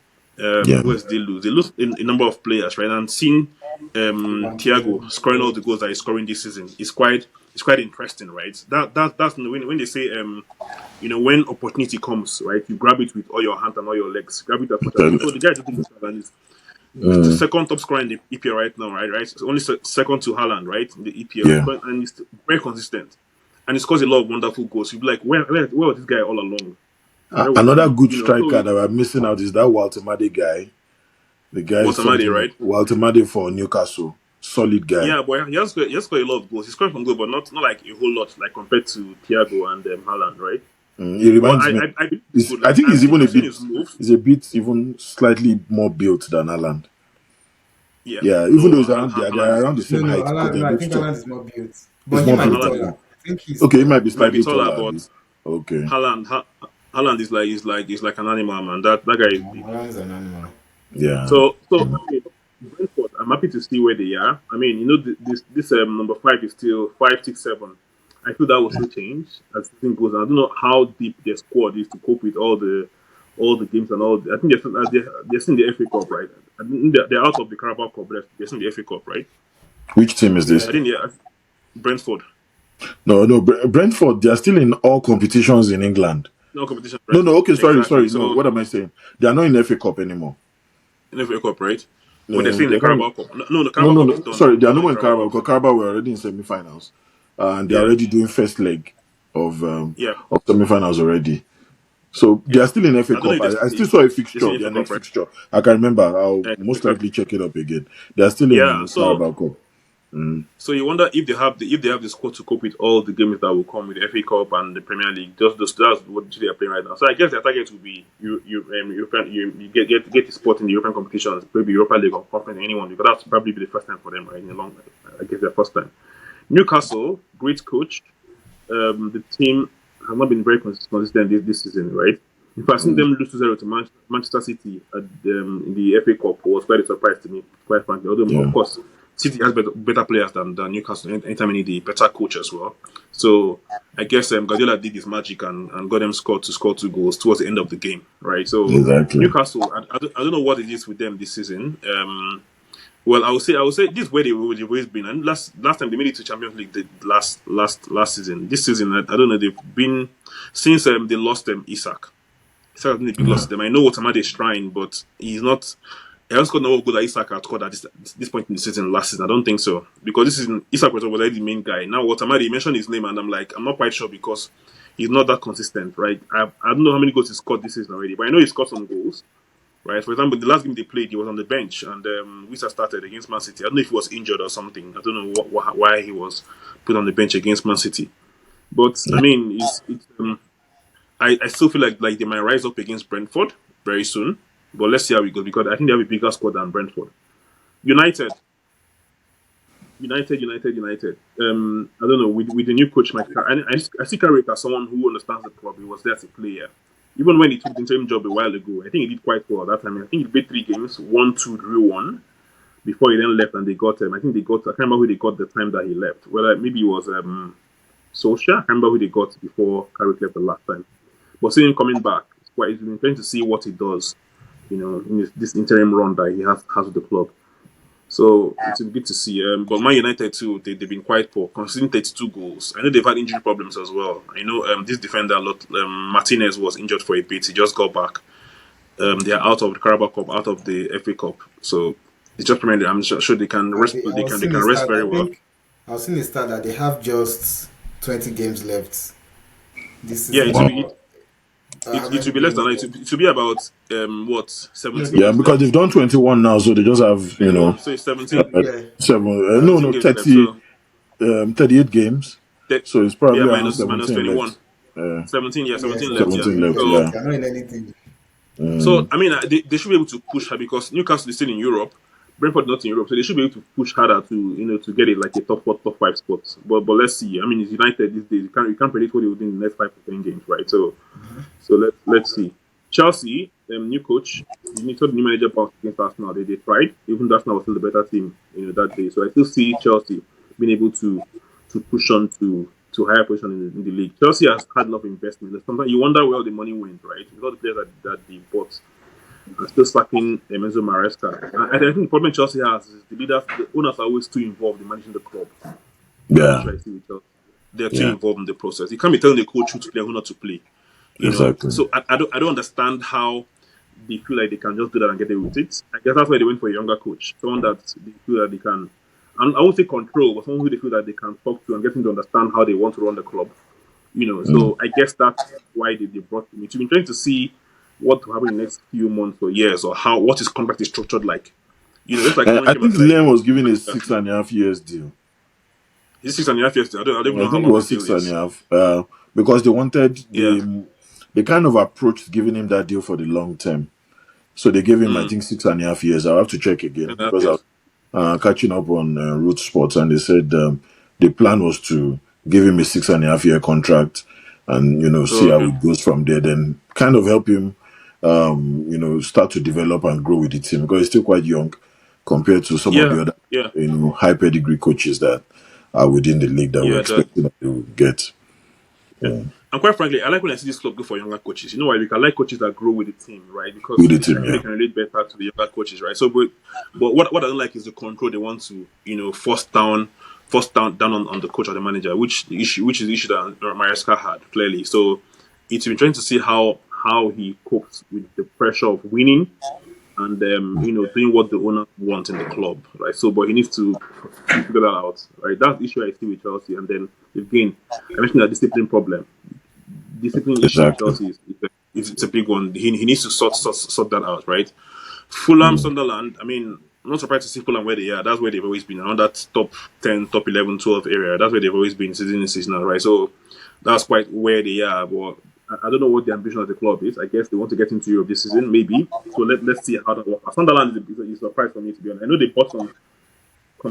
yeah. Who else did they lose? They lost a number of players, right? And seeing Thiago scoring all the goals that he's scoring this season is quite interesting, right? That's when they say when opportunity comes, right? You grab it with all your hands and all your legs. Grab it as much as Then, possible. So the guy just did and is the mm, second top scorer in the EPL right now, right? It's only second to Haaland, right? In the EPL, yeah. and he's very consistent, and he scores a lot of wonderful goals. You'd be like, where was this guy all along? Where was Another he? good So striker that we're missing out is that Walter Made guy. The guy is Wasamadi, something. right? Walter Made for Newcastle, solid guy. Yeah, but he has got a lot of goals. He scored from goal, but not like a whole lot, like compared to Thiago and Haaland, right? He But reminds I me. I, I believe he's good. I Like think he's even a I've seen bit. his moves. He's a bit even slightly more built than Alan. Yeah, Yeah, even though no, it's around, Haaland they're is around the No, same no, height, but Alan, they're no, I both think tall. Alan is more built, It's but he more might be built. Haaland Okay, taller. I think he's okay, he might taller. be he might be slightly taller, taller. but Abi. Okay, Haaland is like an animal, man. That guy is big. Alan's an animal. yeah. So I mean, Brentford, I'm happy to see where they are. I mean, this number 5 is still 5, 6, 7. I feel that will still change as the season goes on. I don't know how deep their squad is to cope with all the games and all. I think they're still in the FA Cup, right? I think they're out of the Carabao Cup, but they're still in the FA Cup, right? Which team is Yeah, this? I think Brentford, No, no, Brentford. They are still in all competitions in England. no competition, No, right? no. Okay, Exactly. sorry. No, So what am I saying? They are not in FA Cup anymore. in the FA Cup, right? But they're still in They're the not. Carabao Cup. No, the No, Carabao no, Cup is no. done. Sorry, they They're are no not in more the in Carabao Carabao Cup. because Carabao were already in semi-finals, and they're Yeah, already doing first leg of yeah, semi-finals already. So they are yeah. still in FA I don't know Cup. if they're I still, still saw a they're still fixture, in their FA Cup, next right? fixture. I can remember. I'll Yeah, most exactly. likely check it up again. They are still Yeah. in So Carabao Cup. Mm. So you wonder if they have the squad to cope with all the games that will come with the FA Cup and the Premier League. That's what they are playing right now. So I guess their target will be European. You get the spot in the European competitions, maybe Europa League or Conference, anyone, because that's probably be the first time for them, right? In a long, I guess their first time. Newcastle, great coach. The team have not been very consistent this season, right? In fact, seeing them lose 2-0 to Manchester City in the FA Cup was quite a surprise to me, quite frankly. Although, of Yeah, course, City has better players than Newcastle. Anytime they need the better coach as well. So I guess Guardiola did his magic and got them to score 2 goals towards the end of the game, right? So exactly. Newcastle, I don't know what it is with them this season. Well, I would say this is where they've always been. And last time they made it to Champions League, the last season. This season, I don't know. They've been since they lost Isak. Isak has been a big loss Yeah. to them. I know Watamade is trying, but he's not. I just got no goal that Isak had scored at this point in the season last season. I don't think so. Because this season, Isak was already the main guy. Now, what Amadi mentioned his name, and I'm like, I'm not quite sure because he's not that consistent, right? I don't know how many goals he scored this season already, but I know he scored some goals, right? For example, the last game they played, he was on the bench, and Wisa started against Man City. I don't know if he was injured or something. I don't know why he was put on the bench against Man City. But, I mean, I still feel like they might rise up against Brentford very soon. But let's see how it goes because I think they have a bigger squad than Brentford. United. I don't know with the new coach, Mike. I see Carrick as someone who understands the club. He was there as a player. Even when he took the interim job a while ago, I think he did quite well at that time. I think he played 3 games, won 2, drew 1, before he then left and they got him. I think they got. I can't remember who they got the time that he left. Well, maybe it was Solskjaer. I can't remember who they got before Carrick left the last time. But seeing him coming back, it's been trying to see what he does, in this interim run that he has with the club. So it's been good to see. But Man United too, they've been quite poor, conceding 32 goals. I know they've had injury problems as well. I know this defender, Martinez, was injured for a bit. He just got back. They are out of the Carabao Cup, out of the FA Cup. So it's just Premier League. I'm sure they can rest. They can rest very well. I was seeing the stat that they have just 20 games left. This is Yeah, it will be less than that. It will be about 17. Yeah, because they've done 21 now, so they just have So it's 17. No, 38 games. So it's probably minus 21. Left. 17 left. 17 left. So, they're not in anything. So I mean, they should be able to push her because Newcastle is still in Europe. Brentford not in Europe, so they should be able to push harder to get it like a top 4, top 5 spots. But let's see. I mean, it's United these days. You can't predict what they will do in the next 5 to 10 games, right? So let's see. Chelsea, new coach, the new manager bounced against Arsenal. They tried, even though Arsenal was still the better team that day. So I still see Chelsea being able to push on to higher position in the league. Chelsea has had a lot of investment. Sometimes you wonder where all the money went, right? With all the players that they bought. Still slacking Enzo Maresca. I think the problem Chelsea has is the owners are always too involved in managing the club. Yeah. They're too involved in the process. You can't be telling the coach who to play, who not to play. Exactly. So I don't understand how they feel like they can just do that and get away with it. I guess that's why they went for a younger coach, someone that they feel that they can, and I won't say control, but someone who they feel that they can talk to and get him to understand how they want to run the club. So I guess that's why they brought him. We've been trying to see what will happen in the next few months or years, or what his contract is structured like. It's like I think Liam was given a 6.5 years deal. Is 6.5 years deal? I don't know how long it was 6.5. Because they wanted they kind of approached giving him that deal for the long term. So they gave him I think 6.5 years. I'll have to check again because I was catching up on Root Sports, and they said the plan was to give him a 6.5 year contract and see how it goes from there. Then kind of help him start to develop and grow with the team because he's still quite young compared to some of the other high pedigree coaches that are within the league that we're expecting that they will get. And quite frankly, I like when I see this club go for younger coaches. You know why? Because I like coaches that grow with the team, right? Because with the team, they can relate better to the younger coaches, right? So, but what I don't like is the control they want to, force down on the coach or the manager, which is the issue that Maresca had clearly. So, it's been trying to see how he copes with the pressure of winning and doing what the owner wants in the club, right? So, but he needs to figure that out, right? That's the issue I see with Chelsea. And then again, I mentioned that discipline problem. Discipline issue with Chelsea is a big one. He needs to sort that out, right? Fulham, Sunderland. I mean, I'm not surprised to see Fulham where they are. That's where they've always been, around that top 10, top 11, 12 area. That's where they've always been season, right? So that's quite where they are. But I don't know what the ambition of the club is. I guess they want to get into Europe this season, maybe. So let's see how that works. Sunderland is a surprise for me, to be honest. I know they bought some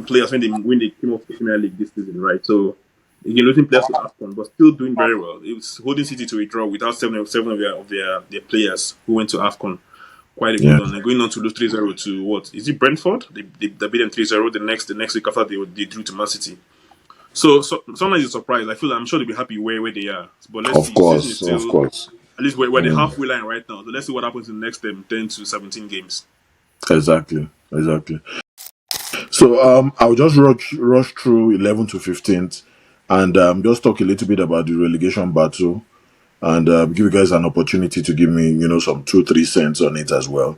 players when they came off the Premier League this season, right? So again, losing players to Aston, but still doing very well. It was holding City to a draw without seven of their players who went to AFCON. Quite a good one. They're going on to lose 3-0 to what? Is it Brentford? They beat them 3-0 the next week after they drew to Man City. So sometimes it's a surprise. I'm sure they'll be happy where they are. But let's see. Of course. At least we're the halfway line right now. So let's see what happens in the next 10 to 17 games. Exactly. So I'll just rush through 11 to 15th and just talk a little bit about the relegation battle and give you guys an opportunity to give me, some 2-3 cents on it as well.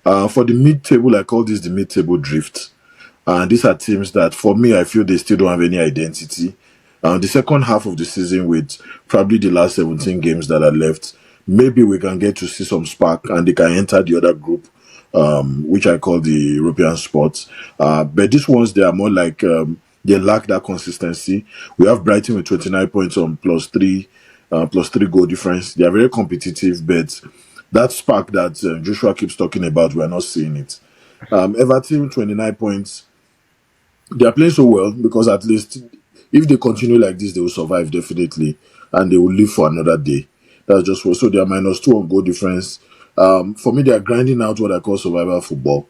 For the mid-table, I call this the mid-table drift. And these are teams that, for me, I feel they still don't have any identity. The second half of the season, with probably the last 17 games that are left, maybe we can get to see some spark and they can enter the other group, which I call the European spots. But these ones, they are more like they lack that consistency. We have Brighton with 29 points on plus three goal difference. They are very competitive, but that spark that Joshua keeps talking about, we are not seeing it. Everton 29 points, they are playing so well because at least if they continue like this, they will survive definitely, and they will live for another day. That's just what. So they are -2 on goal difference. For me, they are grinding out what I call survival football,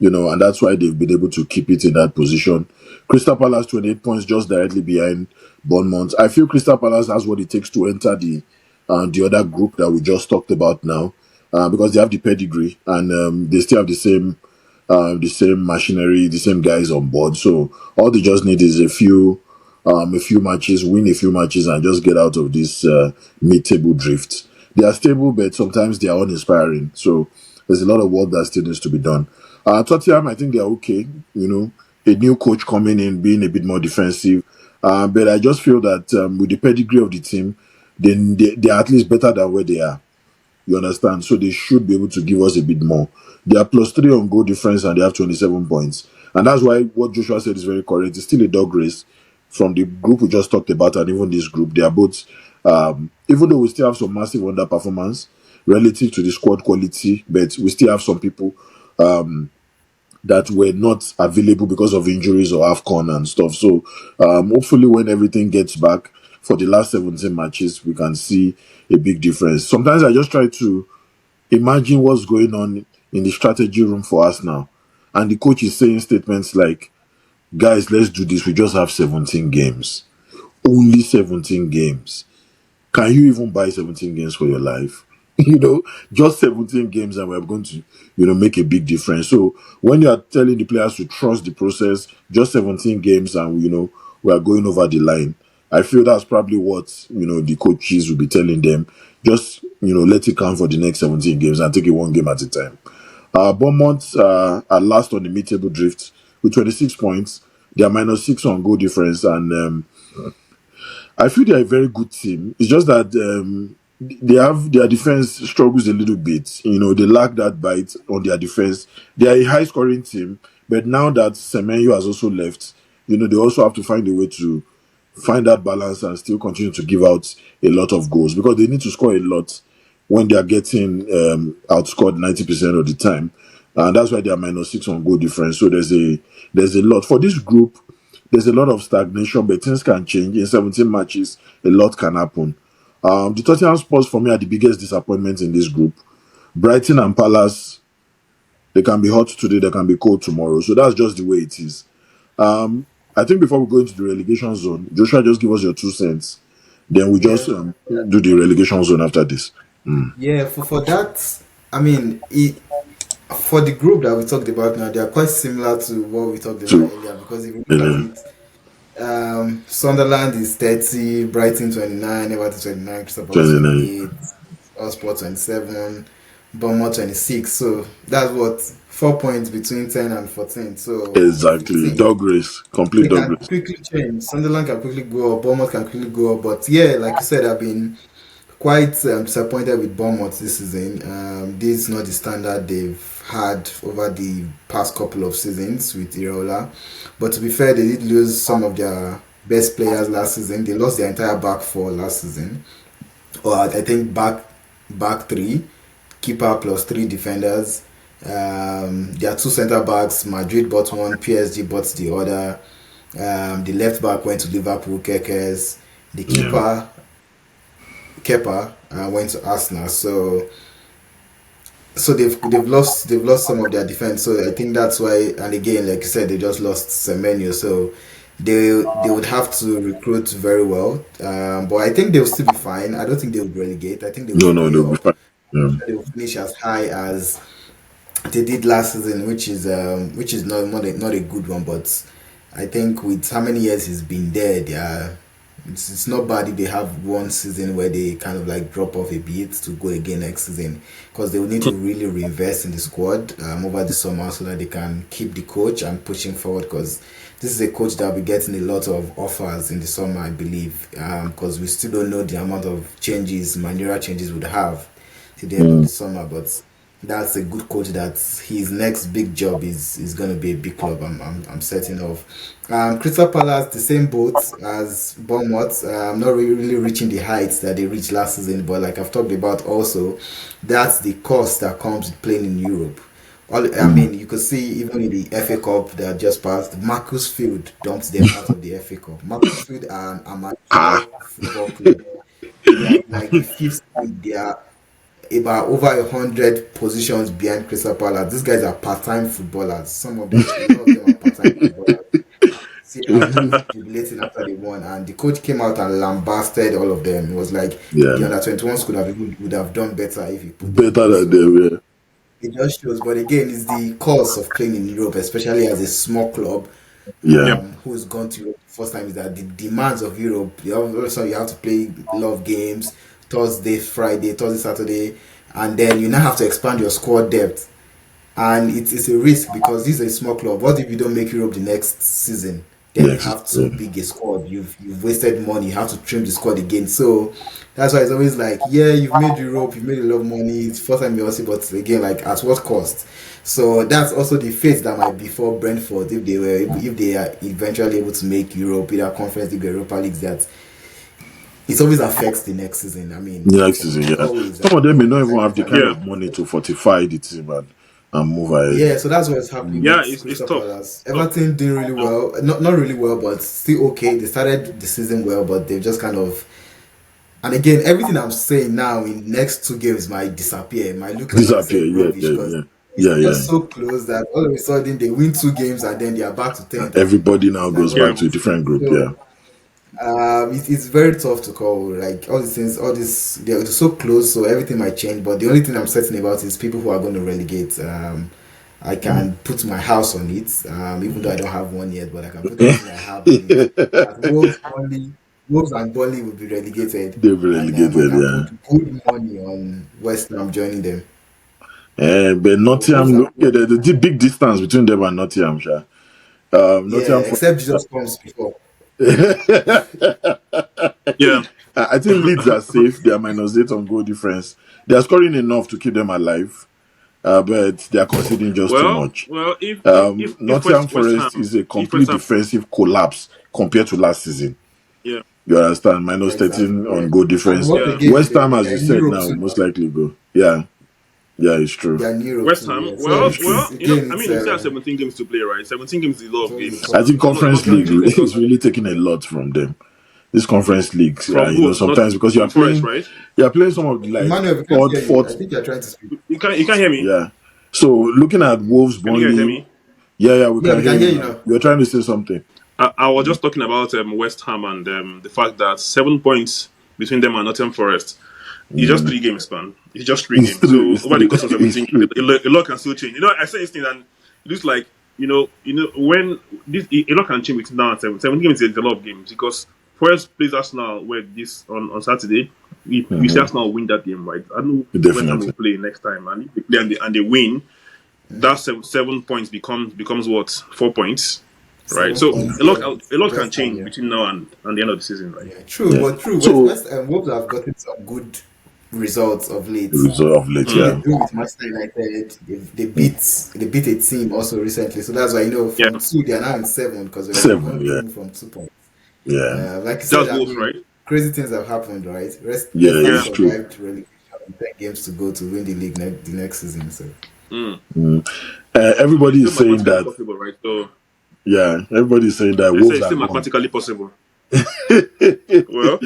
and that's why they've been able to keep it in that position. Crystal Palace 28 points, just directly behind Bournemouth. I feel Crystal Palace has what it takes to enter the other group that we just talked about now, because they have the pedigree and they still have the same machinery, the same guys on board. So all they just need is a few matches, win a few matches, and just get out of this mid-table drift. They are stable, but sometimes they are uninspiring. So there's a lot of work that still needs to be done. Tottenham, I think they are okay. A new coach coming in, being a bit more defensive. But I just feel that with the pedigree of the team, then they are at least better than where they are. You understand? So they should be able to give us a bit more. They are +3 on goal difference and they have 27 points. And that's why what Joshua said is very correct. It's still a dog race from the group we just talked about and even this group. They are both, even though we still have some massive underperformance relative to the squad quality, but we still have some people that were not available because of injuries or AFCON and stuff. So hopefully when everything gets back for the last 17 matches, we can see a big difference. Sometimes I just try to imagine what's going on in the strategy room for us now. And the coach is saying statements like, guys, let's do this. We just have 17 games. Only 17 games. Can you even buy 17 games for your life? Just 17 games and we're going to, make a big difference. So when you are telling the players to trust the process, just 17 games and, we are going over the line. I feel that's probably what, the coaches will be telling them. Just, let it count for the next 17 games and take it one game at a time. Bournemouth are last on the mid-table drift with 26 points. They are -6 on goal difference and I feel they're a very good team. It's just that they have their defense struggles a little bit. They lack that bite on their defense. They are a high scoring team, but now that Semenyo has also left, they also have to find a way to find that balance and still continue to give out a lot of goals because they need to score a lot when they are getting outscored 90% of the time. And that's why they are -6 on goal difference. So there's a lot. For this group, there's a lot of stagnation, but things can change. In 17 matches, a lot can happen. The Tottenham Spurs, for me, are the biggest disappointment in this group. Brighton and Palace, they can be hot today, they can be cold tomorrow. So that's just the way it is. I think before we go into the relegation zone, Joshua, just give us your 2 cents. Then we Yeah, just do the relegation zone after this. yeah. For that, I mean, for the group that we talked about now, they are quite similar to what we talked about So, earlier. Because if you look at uh, it, Sunderland is 30, Brighton 29, Everton 29, Crystal Palace 29. 28, Hotspur 27, Bournemouth 26. So that's what 4 points between 10 and 14. So if you Exactly. see, Dog race. Complete they dog can race. quickly change. Sunderland can quickly go up, Bournemouth can quickly go up. But yeah, like you said, I've been quite disappointed with Bournemouth this season. This is not the standard they've had over the past couple of seasons with Iraola. But to be fair, they did lose some of their best players last season. They lost their entire back four last season, or I think back three, keeper plus three defenders. Their two centre backs, Madrid bought one, PSG bought the other. The left back went to Liverpool, Kekes. The Yeah. keeper Kepa went to Arsenal. So they've lost some of their defense. So I think that's why. And again, like you said, they just lost Semenyo. So they would have to recruit very well. But I think they'll still be fine. I don't think they would relegate. I think they will No, no, stay they'll be up. fine. Yeah. They will finish as high as they did last season, which is not a good one. But I think with how many years he's been there, they are. It's not bad if they have one season where they kind of like drop off a bit to go again next season, because they will need to really reinvest in the squad over the summer so that they can keep the coach and push him forward. Because this is a coach that will be getting a lot of offers in the summer, I believe, because we still don't know the amount of changes, managerial changes would have to the end of the summer. But that's a good coach that his next big job is going to be a big club. I'm certain of. Crystal Palace, the same boat as Bournemouth. Not really reaching the heights that they reached last season, but like I've talked about also, that's the cost that comes with playing in Europe. I Mm. mean, you could see even in the FA Cup that just passed, Marcus Field dumped them out of the FA Cup. Marcus Field are an amateur Ah, football club. They are like the fifth league. They are about over 100 positions behind Crystal Palace. These guys are part-time footballers. Some of them, a lot of them are part-time footballers. See everyone jubilating after they won, and the coach came out and lambasted all of them. It was like yeah, the under 21 would have done better if he put them better there. than So them. Yeah, it just shows. But again, it's the cost of playing in Europe, especially as a small club yeah, Yep. who's gone to Europe the first time, is that the demands of Europe. Also, you have to play a lot of games Thursday, Friday, Thursday, Saturday, and then you now have to expand your squad depth. And it's a risk because this is a small club. What if you don't make Europe the next season? Then you next. have too Yeah. big a squad. You've wasted money. You have to trim the squad again. So that's why it's always like, yeah, you've made Europe, you've made a lot of money. It's first time you also, but again, like at what cost? So that's also the fate that might be for Brentford if they are eventually able to make Europe, either Conference League or Europa Leagues. That it always affects the next season. I mean, Next season, yeah. always. Some of them may not even Like, have the kind Yeah. of money to fortify the team and move ahead. yeah, so that's what's happening Mm. Yeah, with it's Crystal tough. Palace. Tough. Everton doing really well, not really well, but still okay. They started the season well, but they've just kind of. And again, everything I'm saying now in next two games might disappear. It might look like I Disappear. said Yeah, rubbish yeah, because yeah, it's yeah, yeah. just so close that all of a sudden they win two games and then they are back to tenth. Everybody now It's like goes what Yeah. back is to a this? different group. Yeah. So it's very tough to call. Like all these things, all this they're so close, so everything might change. But the only thing I'm certain about is people who are going to relegate. I Mm. can put my house on it, even though I don't have one yet. But I can put everything I have on it. That Wolves and Burnley will be relegated, They've and I relegated. can Yeah. put good money on West Ham joining them. But So Wolves Nottingham, are okay, the big distance between them and Nottingham, sha. Nottingham yeah, for. except Jesus comes before. Yeah. I think Leeds are safe. They are -8 on goal difference. They are scoring enough to keep them alive, but they are conceding just too Well, much. well, if Nottingham West Forest Ham, is a if West complete Ham, defensive collapse compared to last season. yeah, You understand? Exactly. -13 Yeah. on goal And difference. what yeah, again? West Ham, as you They're in said Europe now, too. most likely go. Yeah, yeah, it's true. They're in Europe West too. Ham. Yeah. So Well, it's I again, mean, we still have 17 games to play, right? 17 games is a lot it's of always a games. I tough think one. It's Conference not League really is because really taking a lot from them. This Conference League, from who? Not sometimes because from Forest, right? you are playing some of the, like Emmanuel, we can't third, hear you. I fourth, think you're trying to speak. You can't hear me. yeah. So looking at Wolves, Can you guys hear Burnley, me? yeah, we Yeah, can we hear can you hear you now. now. You're trying to say something. I was just talking about West Ham and the fact that 7 points between them and Nottingham Forest. It's just Mm. 3 games, man. It's just 3 games. It's So over the true, course of it's 17 true. games, a lot can still change. I say this thing and it looks like when a lot can change between now and 17 games is a lot of games because Forest plays Arsenal where this on Saturday. If we see Hmm. Arsenal win that game, right? I don't know West Ham will Definitely. play next time, and if they play and they win, that 7 points becomes what 4 points, right? Seven So points. Yeah, a lot can West Ham. change Yeah, between now and the end of the season, right? yeah. True, Yeah. but true. So West Wolves have gotten some good results of late. the result of I late, think they Mm, yeah, drew with Manchester United. Mm. They beat a team also recently. So that's why yeah, from two they are now in seven because they were Seven, one yeah, game from 2 points. yeah, Like you said, that's I Wolves, mean, right? crazy things have happened, right? yeah. Leicester Yeah. It's true. survived relegation with 10 games to go to win the league the next season. So Mm. Mm. It's Everybody still is saying mathematically that. possible, right? So Yeah, everybody is saying that I say Wolves it's are still gone. mathematically possible. Well,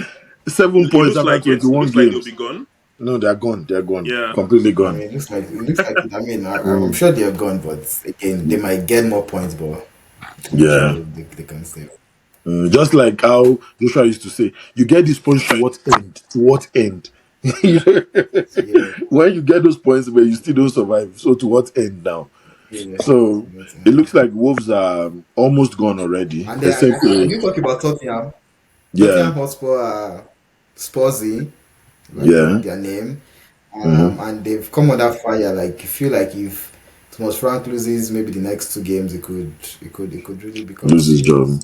7 points looks after like yes. It 21 looks like they'll be games. gone. No, they're gone. They're gone. Yeah. Completely yeah, gone. it looks like it. I mean, I'm Mm. sure they're gone, but again, they might get more points, but I'm sure Yeah. they can stay. Just like how Joshua used to say, you get these points to what end? To what end? Yeah, When you get those points where you still don't survive, so to what end now? yeah. So So that's it looks like Wolves are almost gone already, and then except I did talk about Tottenham. Yeah. Tottenham Hotspur are Spursy, like Yeah. their name, Mm-hmm. and they've come under fire. Like, you feel like if Thomas Frank loses maybe the next two games, it could really become a Lose his serious. job.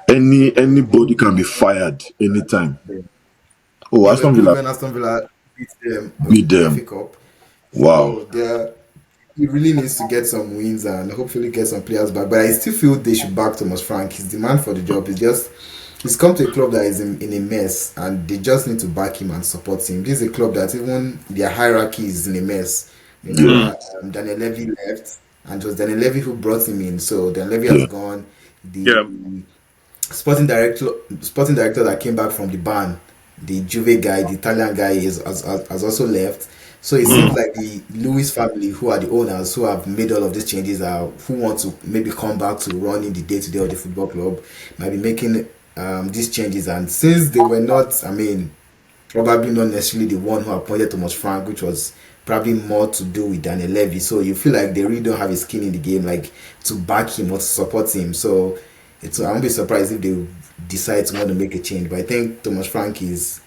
Anybody can be fired anytime. Oh, They were Aston good Villa when Aston Villa beat them beat in the FA them. Cup. Wow. So he really needs to get some wins and hopefully get some players back. But I still feel they should back Thomas Frank. His demand for the job is just he's come to a club that is in a mess and they just need to back him and support him. This is a club that even their hierarchy is in a mess. Yeah. Remember, Daniel Levy left and it was Daniel Levy who brought him in. So Daniel Levy has Yeah. gone. The Yeah. sporting director that came back from the ban, the Juve guy, the Italian guy, has also left. So it seems like the Lewis family, who are the owners, who have made all of these changes, are who want to maybe come back to running the day to day of the football club, might be making these changes. And since they were not, I mean, probably not necessarily the one who appointed Thomas Frank, which was probably more to do with Daniel Levy. So you feel like they really don't have a skin in the game, like to back him or to support him. So I won't be surprised if they decide to want to make a change. But I think Thomas Frank is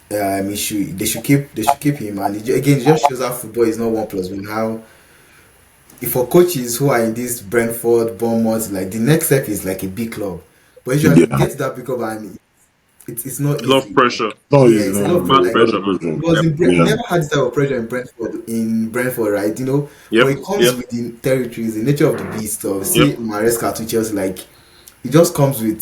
they should keep him. And again, it just shows how football is not 1+1. How if for coaches who are in this Brentford, Bournemouth, like the next step is like a big club. But usually you Yeah. get to that big club and it's not A lot of easy. pressure, No, Yeah, you it's a know, lot of no, mad a like lot pressure, of man. pressure. because he Yeah. never had this type of pressure in Brentford, right? But Yep. it comes Yep. with the territories, the nature of the beast. Of Yep. see Maresca to Chelsea, like it just comes with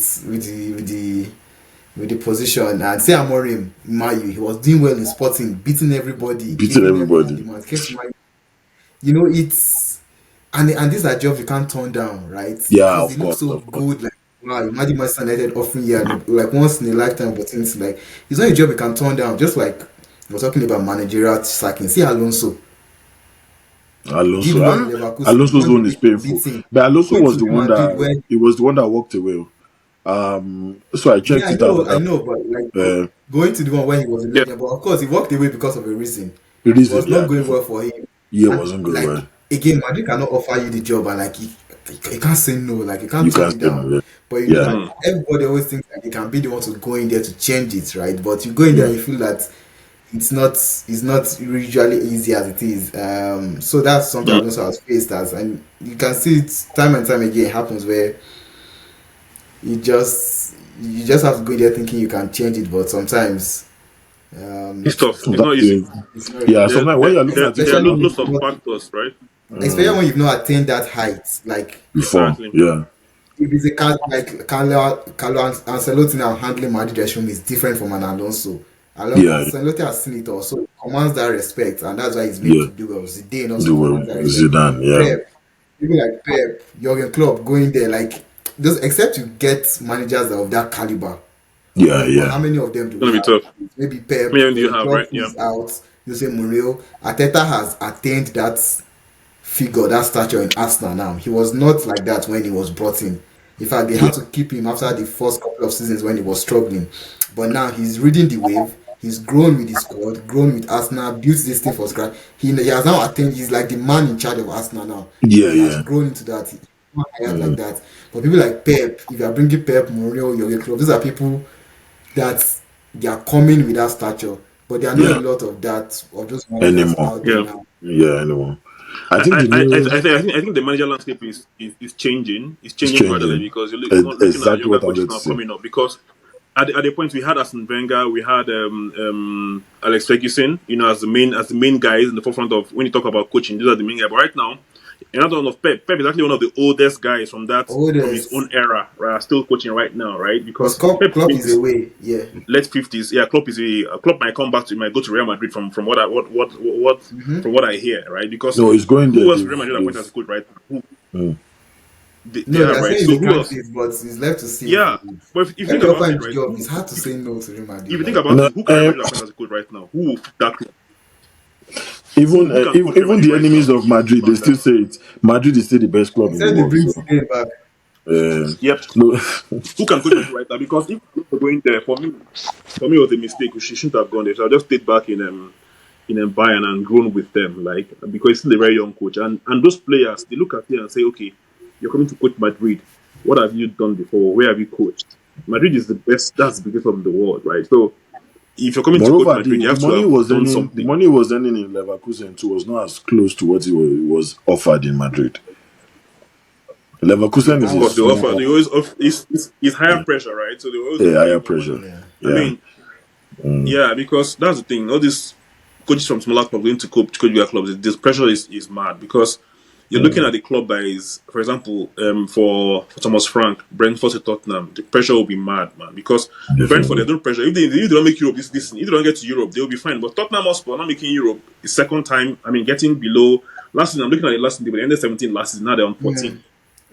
the position. And say Amorim, Mayu, he was doing well in Sporting, beating everybody, Beating giving everyone everybody. demands. Came to Man it's and these are jobs you can't turn down, right? Yeah, Because they of look course, so of course. good. Like, wow, imagine Manchester United offering you like once in a lifetime opportunity. Like, it's not a job you can turn down. Just like we're talking about managerial sacking. See Alonso did Alonso, well in Leverkusen, Alonso's won the one is league for painful. beating. But Alonso Going was to the Real one Madrid that when he was the one that walked away. So I yeah, checked it out. I know, but like Uh, going to the one when he was a Yep. legend. But of course, he walked away because of a reason. the It reason, was not yeah, going well definitely. for him. Yeah, And wasn't going like well. again, Madrid cannot offer you the job, and like you can't say no, like you can't You turn can't it say down. no. But you know Yeah, that Mm. everybody always thinks that they can be the one to go in there to change it, right? But you go in there yeah, and you feel that it's not usually easy as it is. So that's something Mm. I've also has faced as, and you can see it time and time again. It happens where you just have to go in there thinking you can change it, but sometimes It's tough. yeah. It's not Sometimes easy. it's not yeah, easy. sometimes when you're looking at it There are from Especially when lots you've of not, factors, right? especially when you've not attained that height. Like before, Exactly. yeah, if it's a cat like Carlo Ancelotti now handling Madrid dressing room is different from an Alonso. yeah, Ancelotti has seen it also. He commands that respect, and that's why he's made yeah. to do well. Zidane also The way commands that respect. Zidane, yeah, Pep, people like Pep, Jurgen Klopp going there, like those. Except you get managers of that caliber. I yeah, mean, but yeah, how many of them It's do we gonna be have? tough. Maybe How Pep, many do you Jurgen have, Klopp right? who Yeah. is out. Jose Mourinho, Arteta has attained that figure, that stature in Arsenal now. He was not like that when he was brought in. In fact, they yeah, had to keep him after the first couple of seasons when he was struggling. But now he's reading the wave. He's grown with his squad, grown with Arsenal, built this thing for scratch. He has now attained, he's like the man in charge of Arsenal now. yeah, He has yeah. grown into that. He's not hired like Mm, that. But people like Pep, if you are bringing Pep, Mourinho, Jurgen Klopp, these are people that they are coming with that stature. But there are not yeah. a lot of that, of those managers Anymore, out there Yeah. now. yeah, anymore. I I, think I, the I, I new think the manager landscape is changing. It's is changing gradually changing. because you're looking at Exactly younger what I coaches wanted to now say. coming up. Because at the point we had Arsene Wenger, we had Alex Ferguson, as the main guys in the forefront of when you talk about coaching. These are the main guys. But right now, another one of Pep. Pep is actually one of the oldest guys from his own Oldest. era, right? Still coaching right now, right? Because Because Klopp, Pep's Klopp been is away. Yeah. late 50s. Yeah, Klopp might come back to might go to Real Madrid from what Hmm. from what I hear, right? Because No, it's going there. who else Real Madrid appointed as a coach right now? Who Mm, they No, they have, are right? saying So he's a who else? candidate, but it's left to see if Yeah, but if you when think they offer about him it, the right? job, it's hard to say no to Real If Madrid. you think Like, about no, it, who can Real Madrid appoint as a coach right now? even Who can coach Real even Madrid the right now enemies with of those Madrid, they still standards? say it. Madrid is still the best club in the except they world. bring So, Zidane back. uh, Yep. no, Who can coach Madrid right now? Because if you're going there, for me, it was a mistake. She shouldn't have gone there. So I just stayed back in Bayern and grown with them, like because he's still a very young coach, and those players they look at you and say, okay, you're coming to coach Madrid. What have you done before? Where have you coached? Madrid is the best. That's the biggest club in the world, right? So if you're coming to coach Moreover, Madrid, you the have to money he have was done earning, the something. money he was earning in Leverkusen too was not as close to what he was offered in Madrid. Yeah, Leverkusen is that Of a course, they was offer. small, They always offer. It's higher pressure, right? So they always offer higher you more pressure. money. yeah. I Yeah. mean, yeah, because that's the thing. All these coaches from smaller clubs going to coach bigger clubs, this pressure is mad because you're looking at the club that is, for example, for Thomas Frank, Brentford to Tottenham, the pressure will be mad, man. Because Brentford, they Definitely. don't pressure. If they don't make Europe, this if they don't get to Europe, they'll be fine. But Tottenham Hotspur not making Europe is second time. I mean, getting below last season. I'm looking at it last season. They ended 17 last season. Now they're on Yeah. 14.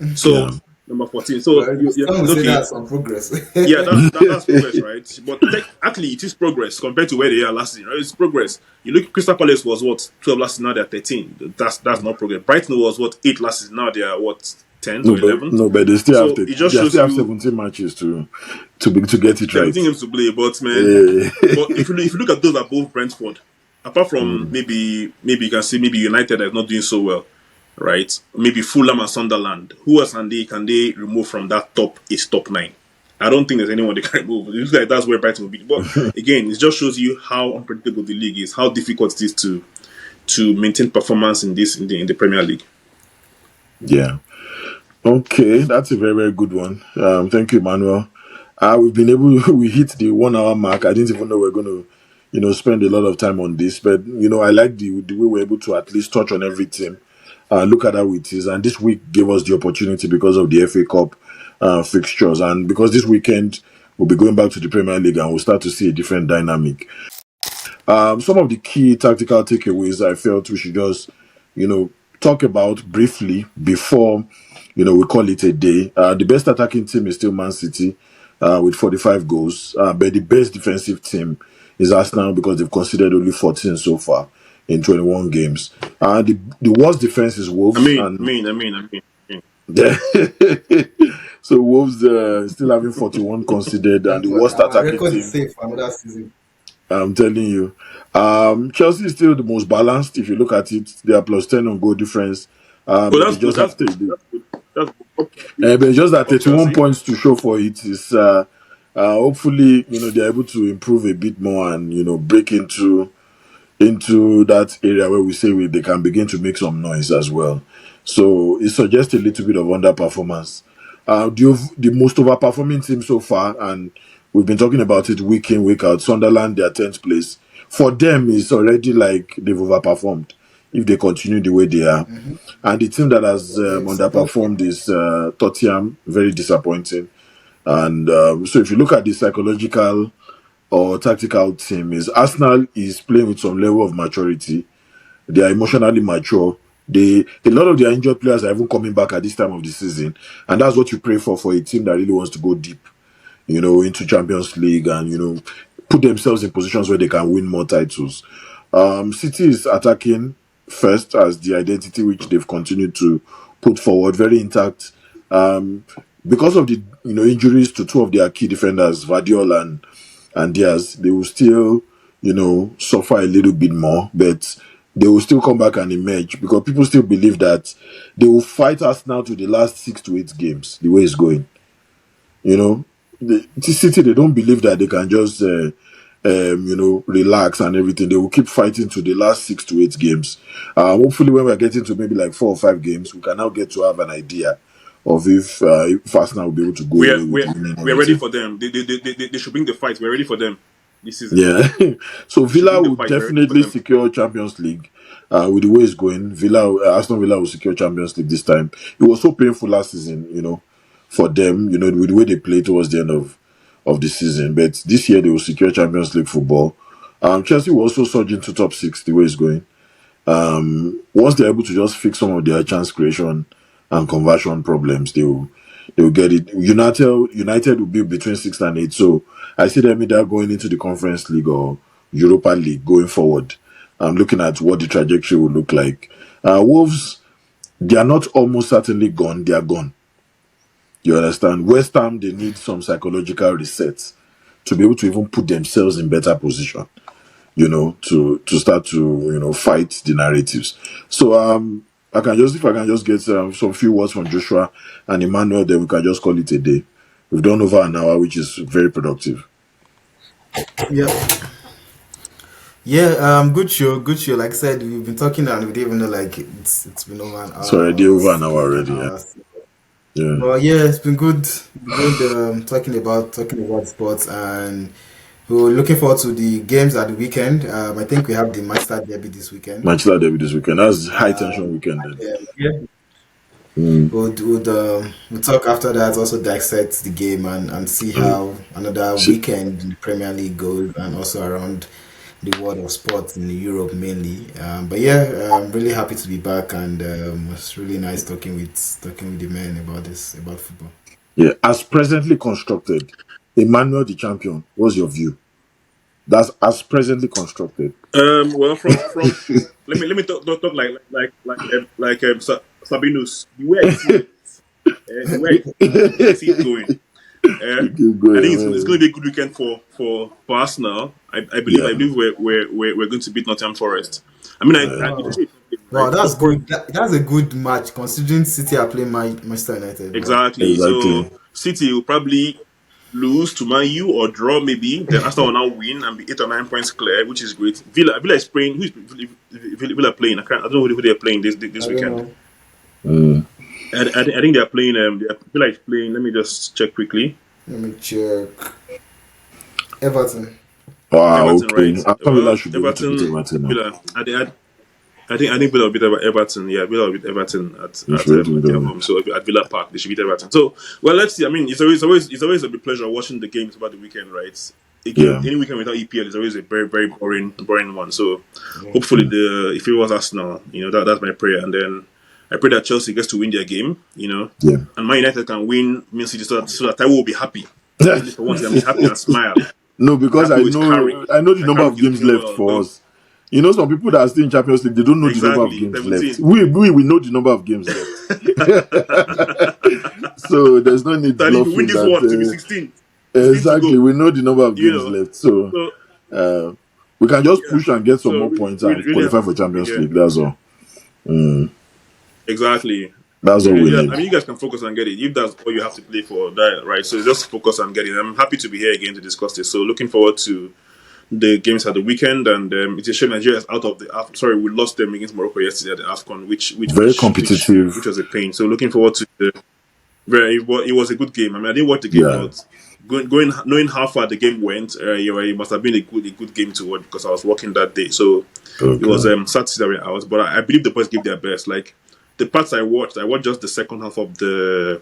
Yeah. So number 14. So Well, you some would say okay. that's some progress. Yeah, that's progress, right? But actually, it is progress compared to where they are last season. Right? It's progress. You look, Crystal Palace was what 12 last season. Now they're 13. That's not progress. Brighton was what 8 last season. Now they are what 10th or 11th. No, but they still have So to. it just They shows still have you 17 matches to get it right. 17 games to play. But man, Eh, but if you look at those above Brentford, apart from maybe you can see maybe United are not doing so well, right? Maybe Fulham and Sunderland. Who else can they remove from that top is top nine? I don't think there's anyone they can remove. It looks like that's where Brighton will be. But again, it just shows you how unpredictable the league is, how difficult it is to maintain performance in the Premier League. yeah. Okay, that's a very, very good one. Thank you, Manuel. We've been able, we hit the 1 hour mark. I didn't even know we're going to, spend a lot of time on this, but I like the way we're able to at least touch on every team, look at how it is, and this week gave us the opportunity because of the FA Cup fixtures, and because this weekend we'll be going back to the Premier League and we'll start to see a different dynamic. Some of the key tactical takeaways I felt we should just, you know, talk about briefly before, we call it a day. The best attacking team is still Man City with 45 goals, but the best defensive team is Arsenal because they've conceded only 14 so far in 21 games. The worst defense is I Wolves, mean, I and mean, I mean, I mean. I mean. so Wolves still having 41 conceded, and Don't the worry, worst our attacking record is team. safe for another season. I'm telling you. Chelsea is still the most balanced. If you look at it, they are plus 10 on goal difference. Oh, But they that's good. just That's have good. to. That's good. That's good. But it's just that Of 31 Chelsea. points to show for it is. Hopefully, they're able to improve a bit more and break into that area where we say they can begin to make some noise as well. So it suggests a little bit of underperformance. The most overperforming team so far, and we've been talking about it week in, week out, Sunderland, their 10th place. For them, it's already like they've overperformed if they continue the way they are. And the team that has They've secured underperformed is Tottenham, very disappointing. And so if you look at the psychological or tactical team, is Arsenal is playing with some level of maturity. They are emotionally mature. A lot of their injured players are even coming back at this time of the season, and that's what you pray for a team that really wants to go deep, into Champions League and put themselves in positions where they can win more titles. City is attacking first as the identity which they've continued to put forward, very intact. Because of the injuries to two of their key defenders, Vardiol and Diaz, they will still, suffer a little bit more, but they will still come back and emerge because people still believe that they will fight us now to the last 6 to 8 games, the way it's going. The City, they don't believe that they can just, relax and everything. They will keep fighting to the last 6 to 8 games. Hopefully, when we're getting to maybe like 4 or 5 games, we can now get to have an idea of if Arsenal will be able to go We're away with we're winning we're ready everything. for them. They should bring the fight. We're ready for them this season. Yeah. So They should Villa bring the will fight. We're ready for definitely them. secure Champions League. With the way it's going, Aston Villa will secure Champions League this time. It was so painful last season, for them, with the way they played towards the end of the season. But this year they will secure Champions League football. Chelsea will also surge into top six the way it's going. Once they're able to just fix some of their chance creation and conversion problems, they will get it. United will be between 6 and 8. So I see them either going into the Conference League or Europa League going forward. I'm looking at what the trajectory will look like. Wolves, they are not almost certainly gone. They are gone. You understand? West Ham, they need some psychological resets to be able to even put themselves in better position, to start to fight the narratives. So if I can just get some few words from Joshua and Emmanuel, then we can just call it a day. We've done over an hour, which is very productive. Yeah. Yeah, good show, good show. Like I said, we've been talking and we didn't even know like it's been over an It's hour already or over an it's hour close to an already. Yeah. hour. Yeah. But yeah, it's been good. Good talking about sports, and we're looking forward to the games at the weekend. I think we have the Manchester Derby this weekend. Manchester Derby this weekend. That's high tension Um, weekend then. yeah, Mm. we'll talk after that. Also dissect the game and see Mm. how another See- weekend in the Premier League goes, and also around the world of sports in Europe mainly. But yeah, I'm really happy to be back, and it's really nice talking with the men about football. Yeah. As presently constructed, Emmanuel the champion. What's your view? That's as presently constructed. Well, from let me talk like Sabinus. The way I see it, the way I see it going. You Uh, keep I going, think it's man. going to be a good weekend for Arsenal. I Yeah. believe we're going to beat Nottingham Forest. I mean, it's Wow, actually a tough game, wow, right? So that's good. That's a good match considering City are playing Manchester United. Wow. exactly. Exactly. So City will probably lose to Man U or draw maybe. Then Arsenal will now win and be 8 or 9 points clear, which is great. Villa is playing. Villa playing? I don't know who they're playing this I don't weekend. know. Mm. I think they're playing. Villa is playing. Let me just check quickly. Let me check. Everton. Wow. Everton, Okay. right? Aston Villa Well, should be able to beat Everton, Everton now. Villa. I think Villa will beat Everton. Yeah, Villa will beat Everton at They at, should be able um, to at beat their Everton. home. So at Villa Park, they should beat Everton. So well, let's see. I mean, it's always a big pleasure watching the games about the weekend, right? Again, Yeah. any weekend without EPL is always a very very boring one. So Yeah. hopefully if it was Arsenal, that's my prayer, and then I pray that Chelsea gets to win their game, Yeah. and Man United can win Man City so that I will be happy. At least for once, I'll be happy and smile. No, Be because happy I with Carrick. know the That number Carrick of is games doing left well. for So us. Some people that are still in Champions League, they don't know the number of exactly games left. 17. We know the number of games left. So there's no need So if you win bluffing this that. one, to be 16, 16 to Exactly, go. we know the number of You games know. left. So So uh, we can just yeah. push and get some So more points and really qualify happy for to be Champions here. League. That's all. Mm, Exactly. that's all we Yeah, need. I mean, you guys can focus on getting it. If that's all you have to play for, that right? So just focus on getting it. I'm happy to be here again to discuss this. So looking forward to the games at the weekend, and it's a shame Nigeria is out of the Sorry, we lost them against Morocco yesterday at the AFCON, which which Very which which which competitive. was a pain. So looking forward to the it was a good game. I mean, I didn't watch the game, Yeah. but going knowing how far the game went, it must have been a good game to watch because I was working that day. So it was Okay. sad to see that we're out, but I believe the boys gave their best. Like the parts I watched just the second half of the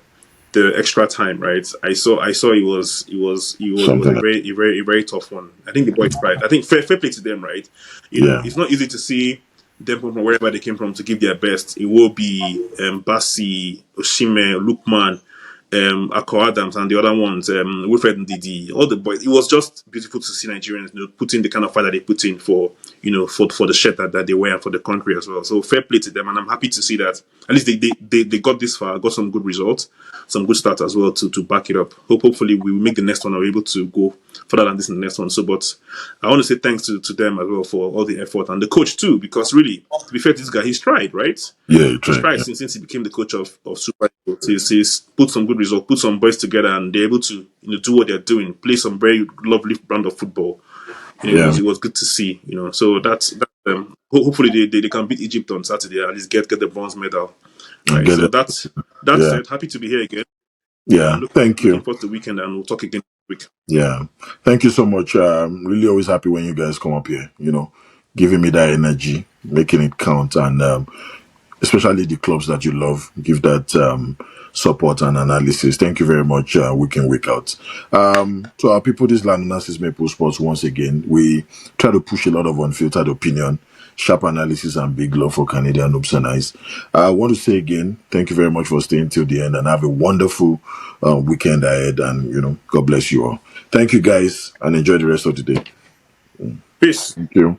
extra time. Right, I saw it was Something a like very tough one. I think the boys tried. I think fair play to them. Right, yeah. it's not easy to see them from wherever they came from to give their best. It will be Bassi, Oshime, Lukman, Akko Adams, and the other ones, Wilfred Ndidi, all the boys. It was just beautiful to see Nigerians, put in the kind of fight that they put in for the shirt that they wear and for the country as well. So fair play to them, and I'm happy to see that at least they got this far, got some good results, some good start as well to back it up. Hopefully we will make the next one and we're able to go further than this in the next one. So, but I want to say thanks to them as well for all the effort and the coach too, because really, to be fair to this guy, he's tried, right? Yeah, you He's tried. tried Yeah. since he became the coach of Super Eagles. He's put some good results, put some boys together, and they're able to do what they're doing, play some very lovely brand of football. Yeah. It was good to see. So hopefully they can beat Egypt on Saturday, at least get the bronze medal. I Right. get So it. that's Yeah. it. Happy to be here again. Yeah. Thank Looking you. forward to the weekend, and we'll talk again next week. Yeah. Thank you so much. I'm really always happy when you guys come up here, giving me that energy, making it count, and especially the clubs that you love, give that support and analysis. Thank you very much, week in, week out. To our people, this Londoners is Maple Sports once again. We try to push a lot of unfiltered opinion, sharp analysis, and big love for Canadian noobs and eyes. I want to say again, thank you very much for staying till the end and have a wonderful weekend ahead. And, God bless you all. Thank you guys and enjoy the rest of the day. Peace. Thank you.